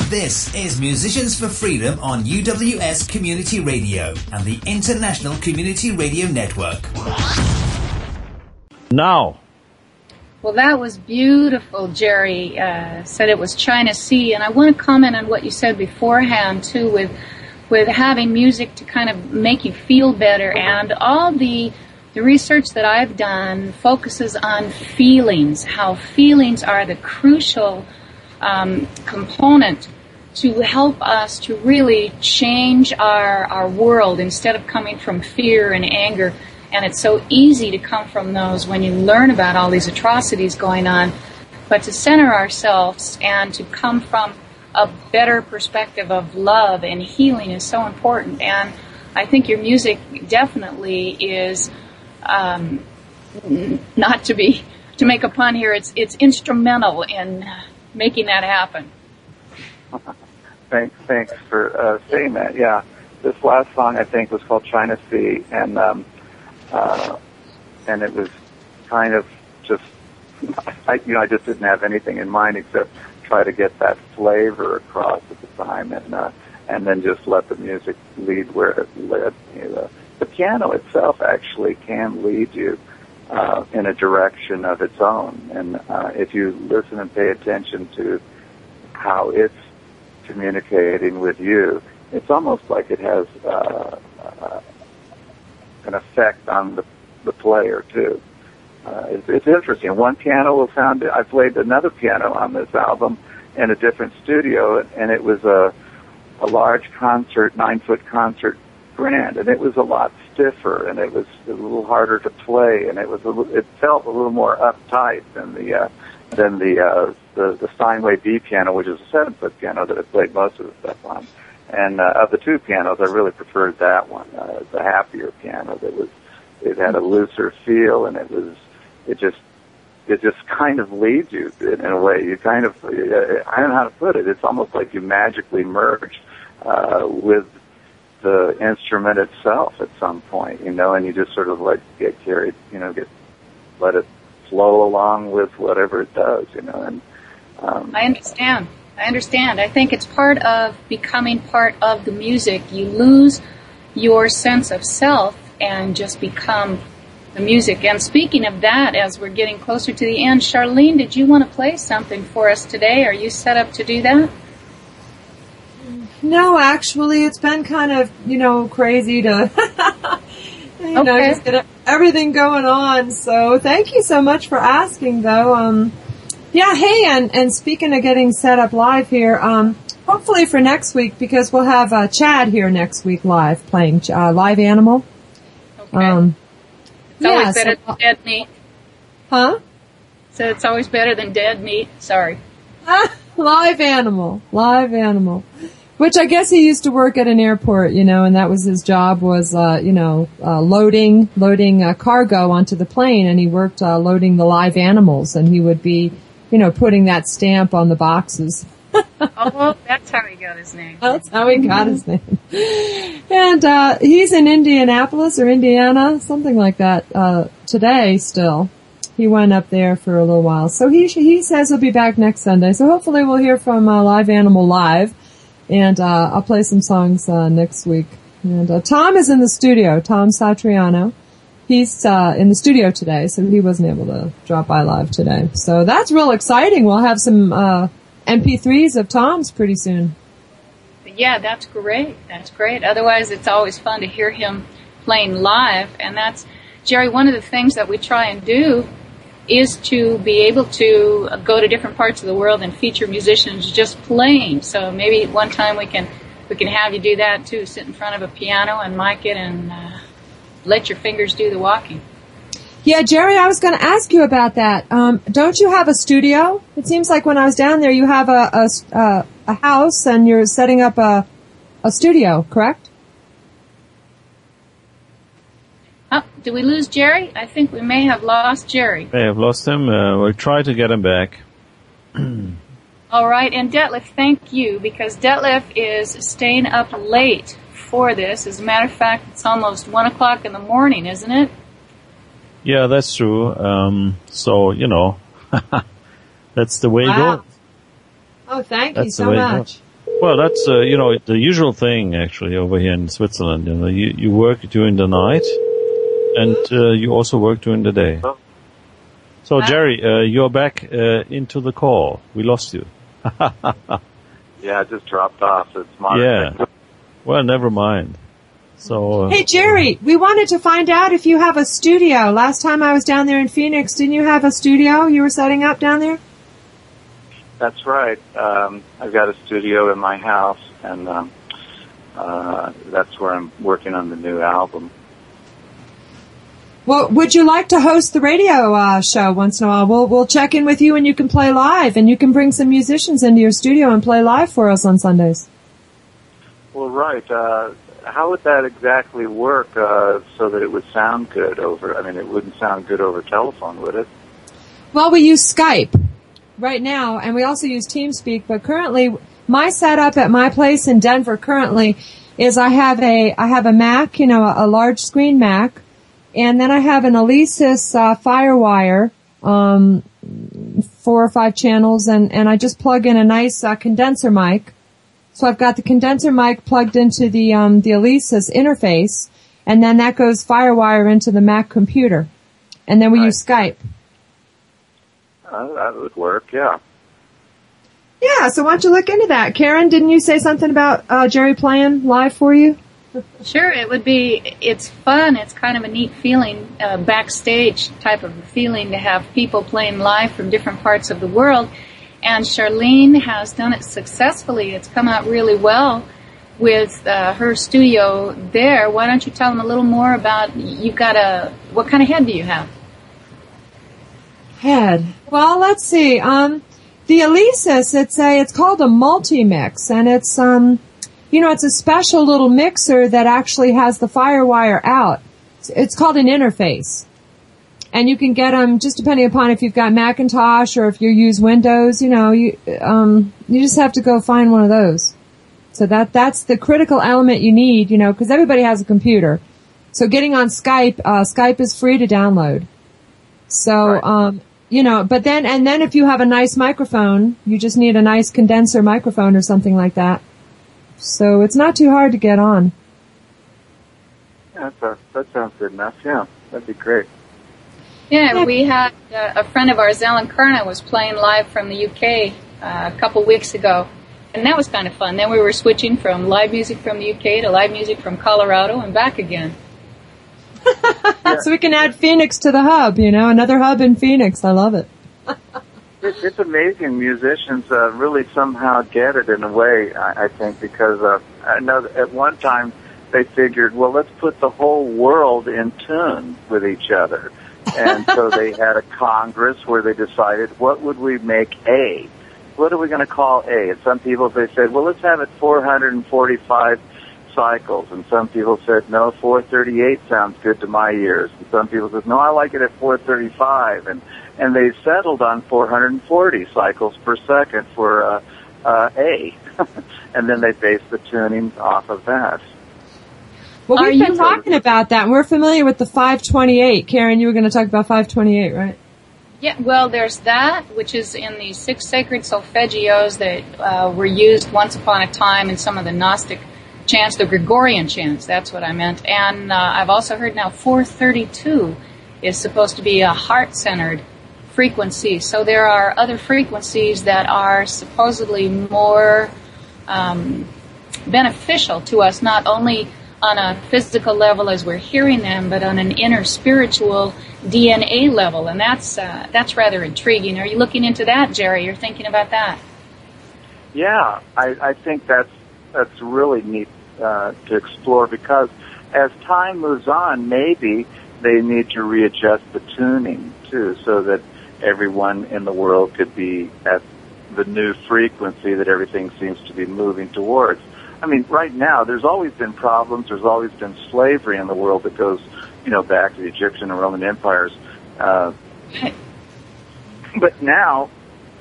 This is Musicians for Freedom on UWS Community Radio and the International Community Radio Network. Now. Well, that was beautiful. Jerry said it was China Sea, and I want to comment on what you said beforehand, too, with having music to kind of make you feel better. And all the research that I've done focuses on feelings, how feelings are the crucial component to help us to really change our world instead of coming from fear and anger. And it's so easy to come from those when you learn about all these atrocities going on. But to center ourselves and to come from a better perspective of love and healing is so important. And I think your music definitely is, not to make a pun here, it's instrumental in making that happen. Thanks for saying that. Yeah, this last song I think was called China Sea, and it was kind of just, I just didn't have anything in mind except try to get that flavor across at the time, and then just let the music lead where it led. The piano itself actually can lead you in a direction of its own, and if you listen and pay attention to how it's communicating with you, it's almost like it has an effect on the player too. It's interesting. One piano was found. I played another piano on this album in a different studio, and it was a large concert, 9-foot concert grand, and it was a lot stiffer, and it was a little harder to play, and it felt a little more uptight than the Steinway B piano, which is a 7-foot piano that I played most of the stuff on. And of the two pianos, I really preferred that one, the happier piano. It had a looser feel, and it just kind of leads you in a way. You kind of, I don't know how to put it. It's almost like you magically merge with the instrument itself at some point, and you just sort of get carried, let it flow along with whatever it does, and I understand. I think it's part of becoming part of the music. You lose your sense of self and just become the music. And speaking of that, as we're getting closer to the end, Sharlene, did you want to play something for us today? Are you set up to do that? No, actually, it's been kind of, crazy to, just get everything going on. So thank you so much for asking, though. Yeah, hey, and speaking of getting set up live here, hopefully for next week, because we'll have Chad here next week live, playing Live Animal. Okay. It's always better than dead meat. Huh? So it's always better than dead meat. Sorry. Live Animal. Which I guess he used to work at an airport, and that was his job was, loading cargo onto the plane, and he worked loading the live animals, and he would be, putting that stamp on the boxes. Oh, that's how he got his name. That's how he got his name. And he's in Indianapolis or Indiana, something like that, today still. He went up there for a little while. So he says he'll be back next Sunday. So hopefully we'll hear from Live Animal live. And I'll play some songs next week. And Tom is in the studio, Tom Satriano. He's in the studio today, so he wasn't able to drop by live today. So that's real exciting. We'll have some MP3s of Tom's pretty soon. Yeah, that's great. Otherwise, it's always fun to hear him playing live. And that's, Jerry, one of the things that we try and do is to be able to go to different parts of the world and feature musicians just playing. So maybe one time we can have you do that too, sit in front of a piano and mic it and let your fingers do the walking. Yeah, Jerry, I was going to ask you about that. Don't you have a studio? It seems like when I was down there, you have a house and you're setting up a studio, correct? Oh, did we lose Jerry? I think we may have lost Jerry. May have lost him. We'll try to get him back. All right, and Detlev, thank you, because Detlev is staying up late for this. As a matter of fact, it's almost 1 o'clock in the morning, isn't it? Yeah, that's true. So, that's the way it goes. Oh, thank you so much. Well, that's, the usual thing, actually, over here in Switzerland. You work during the night, and you also work during the day. So, Jerry, you're back into the call. We lost you. Yeah, it just dropped off. It's my Well, never mind. So. Hey, Jerry, we wanted to find out if you have a studio. Last time I was down there in Phoenix, didn't you have a studio you were setting up down there? That's right. I've got a studio in my house, and that's where I'm working on the new album. Well, would you like to host the radio show once in a while? We'll check in with you, and you can play live, and you can bring some musicians into your studio and play live for us on Sundays. Well, right. How would that exactly work so that it would sound good it wouldn't sound good over telephone, would it? Well, we use Skype right now, and we also use TeamSpeak, but currently my setup at my place in Denver currently is I have a Mac, a large screen Mac, and then I have an Alesis Firewire, 4 or 5 channels, and I just plug in a nice condenser mic. So I've got the condenser mic plugged into the Alesis interface, and then that goes Firewire into the Mac computer, and then we use Skype. That would work, yeah. Yeah, so why don't you look into that? Karen, didn't you say something about Jerry playing live for you? Sure, it's fun. It's kind of a neat feeling, backstage type of feeling to have people playing live from different parts of the world. And Sharlene has done it successfully. It's come out really well with her studio there. Why don't you tell them a little more about, what kind of head do you have? Head. Well, let's see. The Alesis, it's called a multi-mix, and it's it's a special little mixer that actually has the Firewire out. It's called an interface. And you can get them just depending upon if you've got Macintosh or if you use Windows, you just have to go find one of those. So that's the critical element you need, because everybody has a computer. So getting on Skype, Skype is free to download. So, but then if you have a nice microphone, you just need a nice condenser microphone or something like that. So it's not too hard to get on. Yeah, that sounds good enough. Yeah, that'd be great. Yeah, we had a friend of ours, Ellen Kerna, was playing live from the UK a couple weeks ago, and that was kind of fun. Then we were switching from live music from the UK to live music from Colorado and back again. So we can add Phoenix to the hub, another hub in Phoenix. I love it. It's amazing musicians really somehow get it in a way, I think, because I know that at one time they figured, well, let's put the whole world in tune with each other. And so they had a Congress where they decided, what would we make A? What are we going to call A? And some people, they said, well, let's have it 445 cycles. And some people said, no, 438 sounds good to my ears. And some people said, no, I like it at 435. And they settled on 440 cycles per second for A. And then they based the tuning off of that. Well, we've been talking about that. We're familiar with the 528. Karen, you were going to talk about 528, right? Yeah, well, there's that, which is in the 6 sacred solfeggios that were used once upon a time in some of the Gnostic chants, the Gregorian chants, that's what I meant. And I've also heard now 432 is supposed to be a heart-centered frequency. So there are other frequencies that are supposedly more beneficial to us, not only on a physical level as we're hearing them, but on an inner spiritual DNA level, and that's rather intriguing. Are you looking into that, Jerry? You're thinking about that? Yeah, I think that's really neat to explore, because as time moves on, maybe they need to readjust the tuning too, so that everyone in the world could be at the new frequency that everything seems to be moving towards. I mean, right now, there's always been problems. There's always been slavery in the world that goes, back to the Egyptian and Roman empires. But now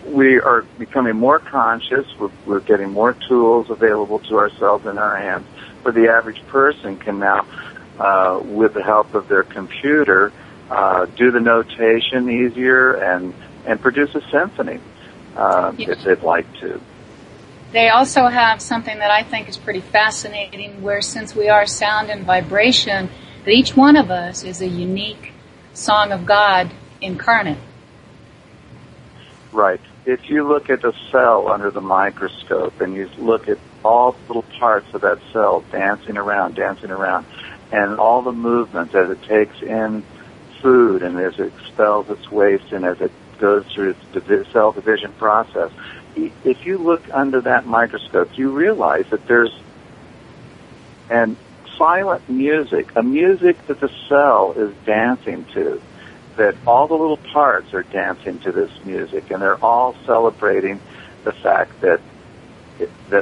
we are becoming more conscious. We're getting more tools available to ourselves in our hands, where the average person can now, with the help of their computer, do the notation easier and produce a symphony if they'd like to. They also have something that I think is pretty fascinating, where since we are sound and vibration, that each one of us is a unique song of God incarnate. Right. If you look at a cell under the microscope and you look at all the little parts of that cell dancing around, and all the movements as it takes in food and as it expels its waste and as it goes through its cell division process, if you look under that microscope, you realize that there's silent music, a music that the cell is dancing to, that all the little parts are dancing to this music, and they're all celebrating the fact that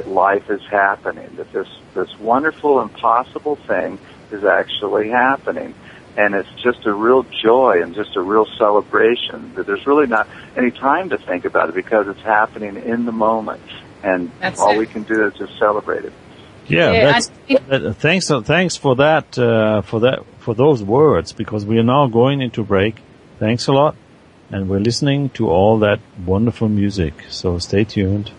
life is happening, that this wonderful, impossible thing is actually happening. And it's just a real joy and just a real celebration that there's really not any time to think about it because it's happening in the moment. And all we can do is just celebrate it. Yeah, thanks for that, for those words, because we are now going into break. Thanks a lot. And we're listening to all that wonderful music. So stay tuned.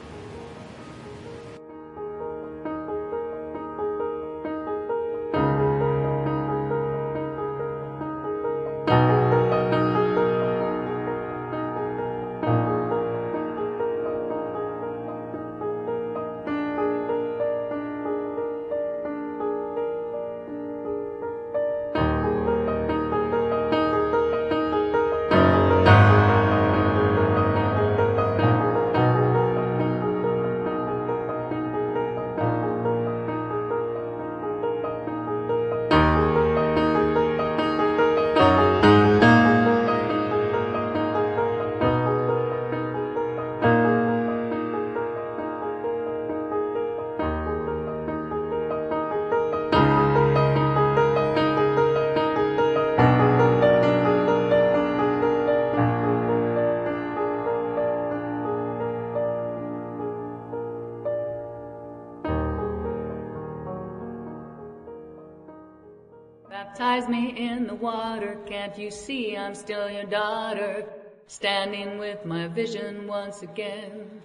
Baptize me in the water, can't you see I'm still your daughter, standing with my vision once again.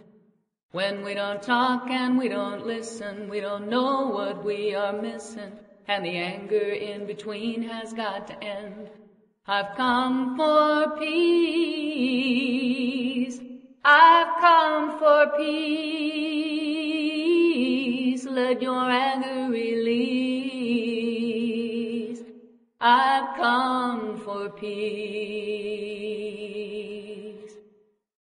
When we don't talk and we don't listen, we don't know what we are missing, and the anger in between has got to end. I've come for peace, I've come for peace, let your anger release. I've come for peace.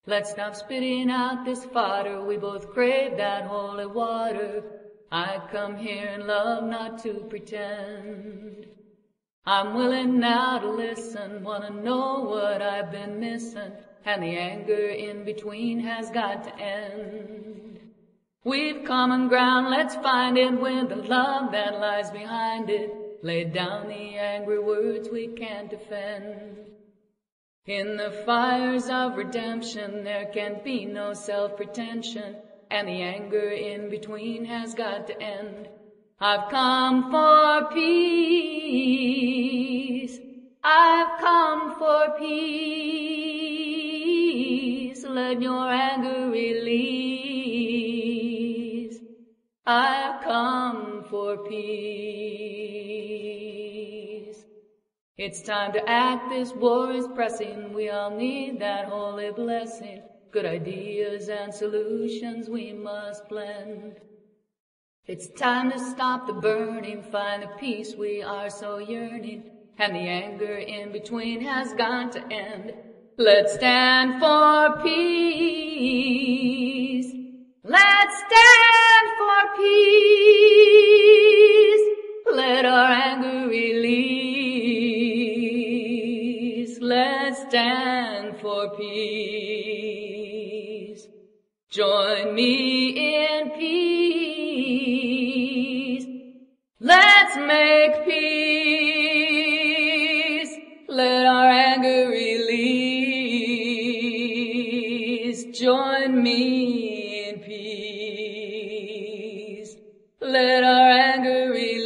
Let's stop spitting out this fodder, we both crave that holy water. I come here in love, not to pretend. I'm willing now to listen, wanna know what I've been missing, and the anger in between has got to end. We've common ground, let's find it with the love that lies behind it. Lay down the angry words we can't defend. In the fires of redemption there can be no self-pretension, and the anger in between has got to end. I've come for peace, I've come for peace, let your anger release. I've come for peace. It's time to act, this war is pressing, we all need that holy blessing. Good ideas and solutions we must blend. It's time to stop the burning, find the peace we are so yearning, and the anger in between has got to end. Let's stand for peace. Let's stand for peace. Let our anger release. Let's stand for peace. Join me in peace. Let's make peace. Let our anger release. Join me in peace. Let our anger release.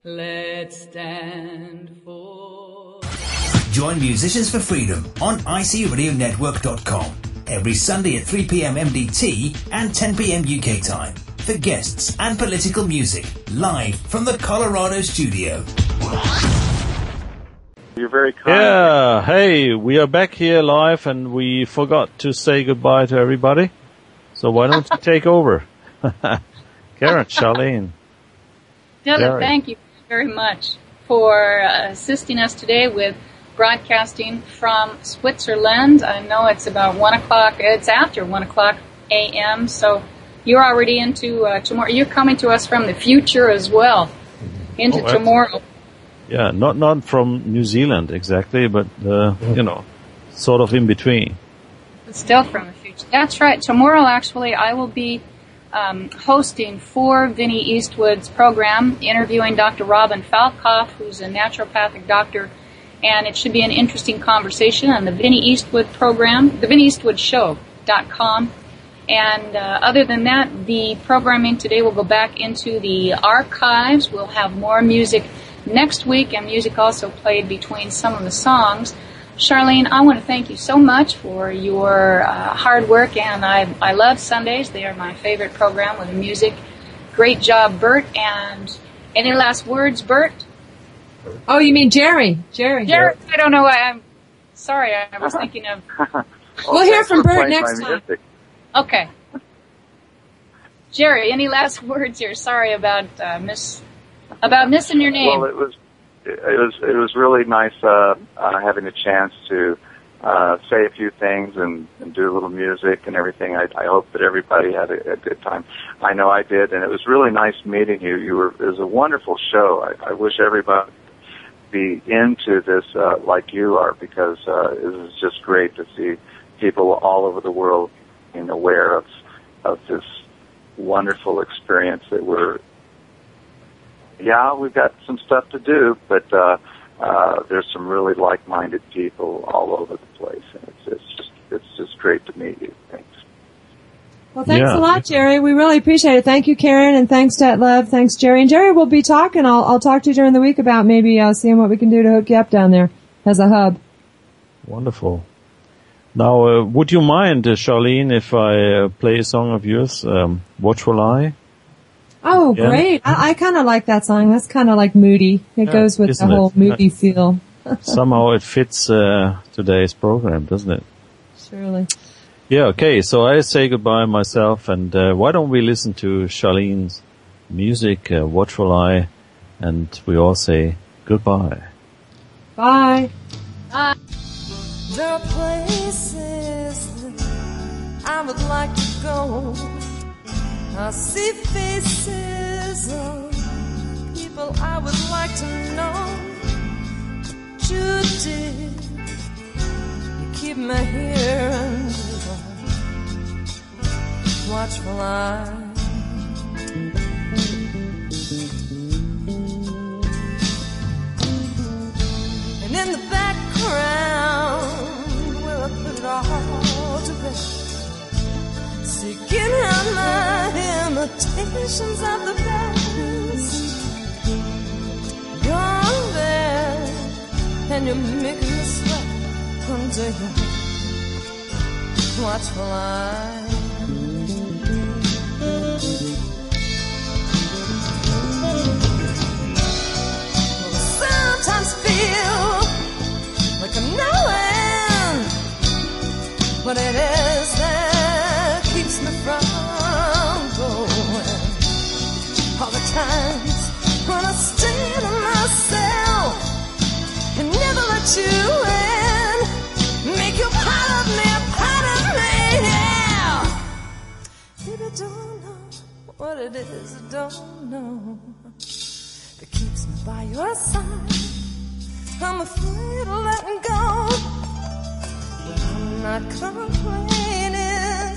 Let's stand for. Join Musicians for Freedom on ICRN-Radio.com every Sunday at 3 p.m. MDT and 10 p.m. UK time for guests and political music, live from the Colorado studio. You're very kind. Yeah, hey, we are back here live and we forgot to say goodbye to everybody. So why don't you take over? Karen, Sharlene. Detlev, thank you very much for assisting us today with broadcasting from Switzerland. I know it's about 1 o'clock. It's after 1 o'clock a.m., so you're already into tomorrow. You're coming to us from the future as well, into tomorrow. Yeah, not from New Zealand exactly, but, sort of in between. But still from the future. That's right. Tomorrow, actually, I will be hosting for Vinnie Eastwood's program, interviewing Dr. Robin Falkoff, who's a naturopathic doctor, and it should be an interesting conversation on the Vinnie Eastwood program, the VinnieEastwoodShow.com. And other than that, the programming today will go back into the archives. We'll have more music next week, and music also played between some of the songs. Sharlene, I want to thank you so much for your hard work, and I love Sundays. They are my favorite program with the music. Great job, Bert. And any last words, Bert? Oh, you mean Jerry? Jerry, I don't know. I'm sorry. I was thinking of... We'll hear from Bert next time. Okay. Jerry, any last words here? Sorry about missing your name. Well, it was really nice having a chance to say a few things and do a little music and everything. I hope that everybody had a good time. I know I did, and it was really nice meeting you. It was a wonderful show. I wish everybody be into this like you are, because it was just great to see people all over the world being aware of this wonderful experience that we've got some stuff to do, but there's some really like-minded people all over the place, and it's just great to meet you. Thanks. Well, thanks a lot, Jerry. We really appreciate it. Thank you, Karen, and thanks, Detlev. Thanks, Jerry. And Jerry, we'll be talking. I'll talk to you during the week about maybe seeing what we can do to hook you up down there as a hub. Wonderful. Now, would you mind, Sharlene, if I play a song of yours, Watchful Eye? Oh, yeah. Great. I kind of like that song. That's kind of like moody. It goes with the whole moody feel. Somehow it fits today's program, doesn't it? Surely. Yeah, okay. So I say goodbye myself, and why don't we listen to Sharlene's music, Watchful Eye, and we all say goodbye. Bye. Bye. There are places that I would like to go. I see faces of people I would like to know. Judy, you keep me here under the watchful eye. And in the background, where I put it all to rest, seeking out my imitations of the best. You're there, and you're making me sweat under your watchful eye. Sometimes feel like I'm knowing what it is that keeps me from going. All the times when I stay to myself and never let you in, make you part of me, yeah. Baby, don't know what it is, I don't know, that keeps me by your side. I'm afraid of letting go. I'm not complaining,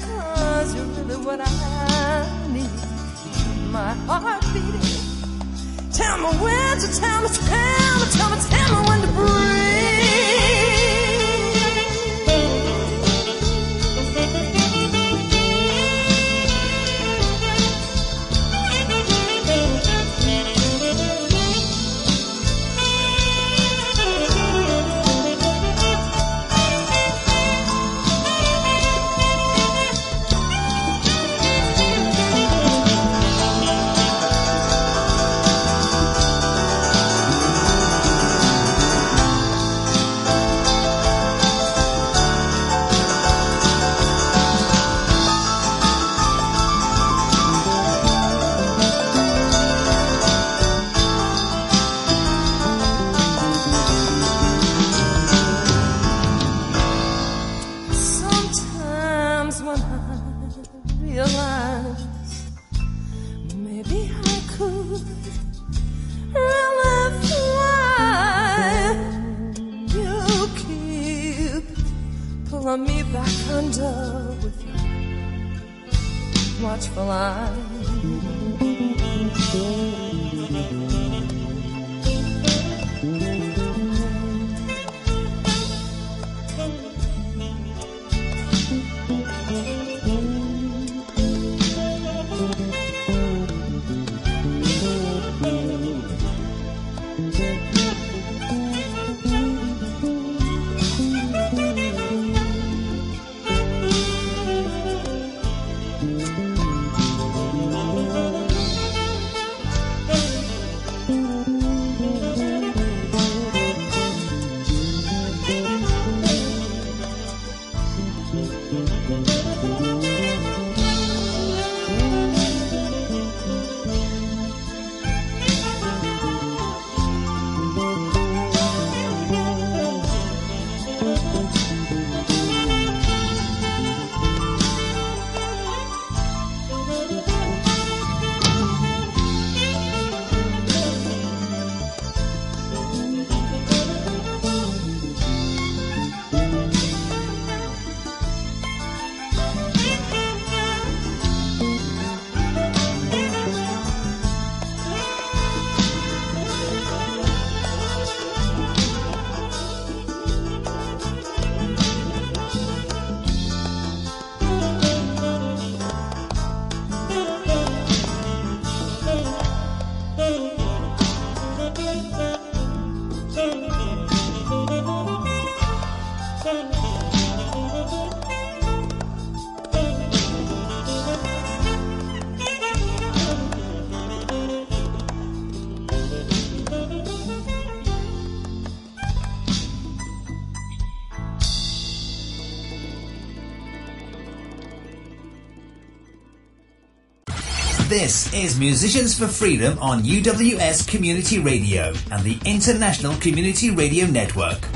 'cause you're really what I need. My heart beating. Tell me when to, tell me when to breathe. watchful eye. This is Musicians for Freedom on UWS Community Radio and the International Community Radio Network.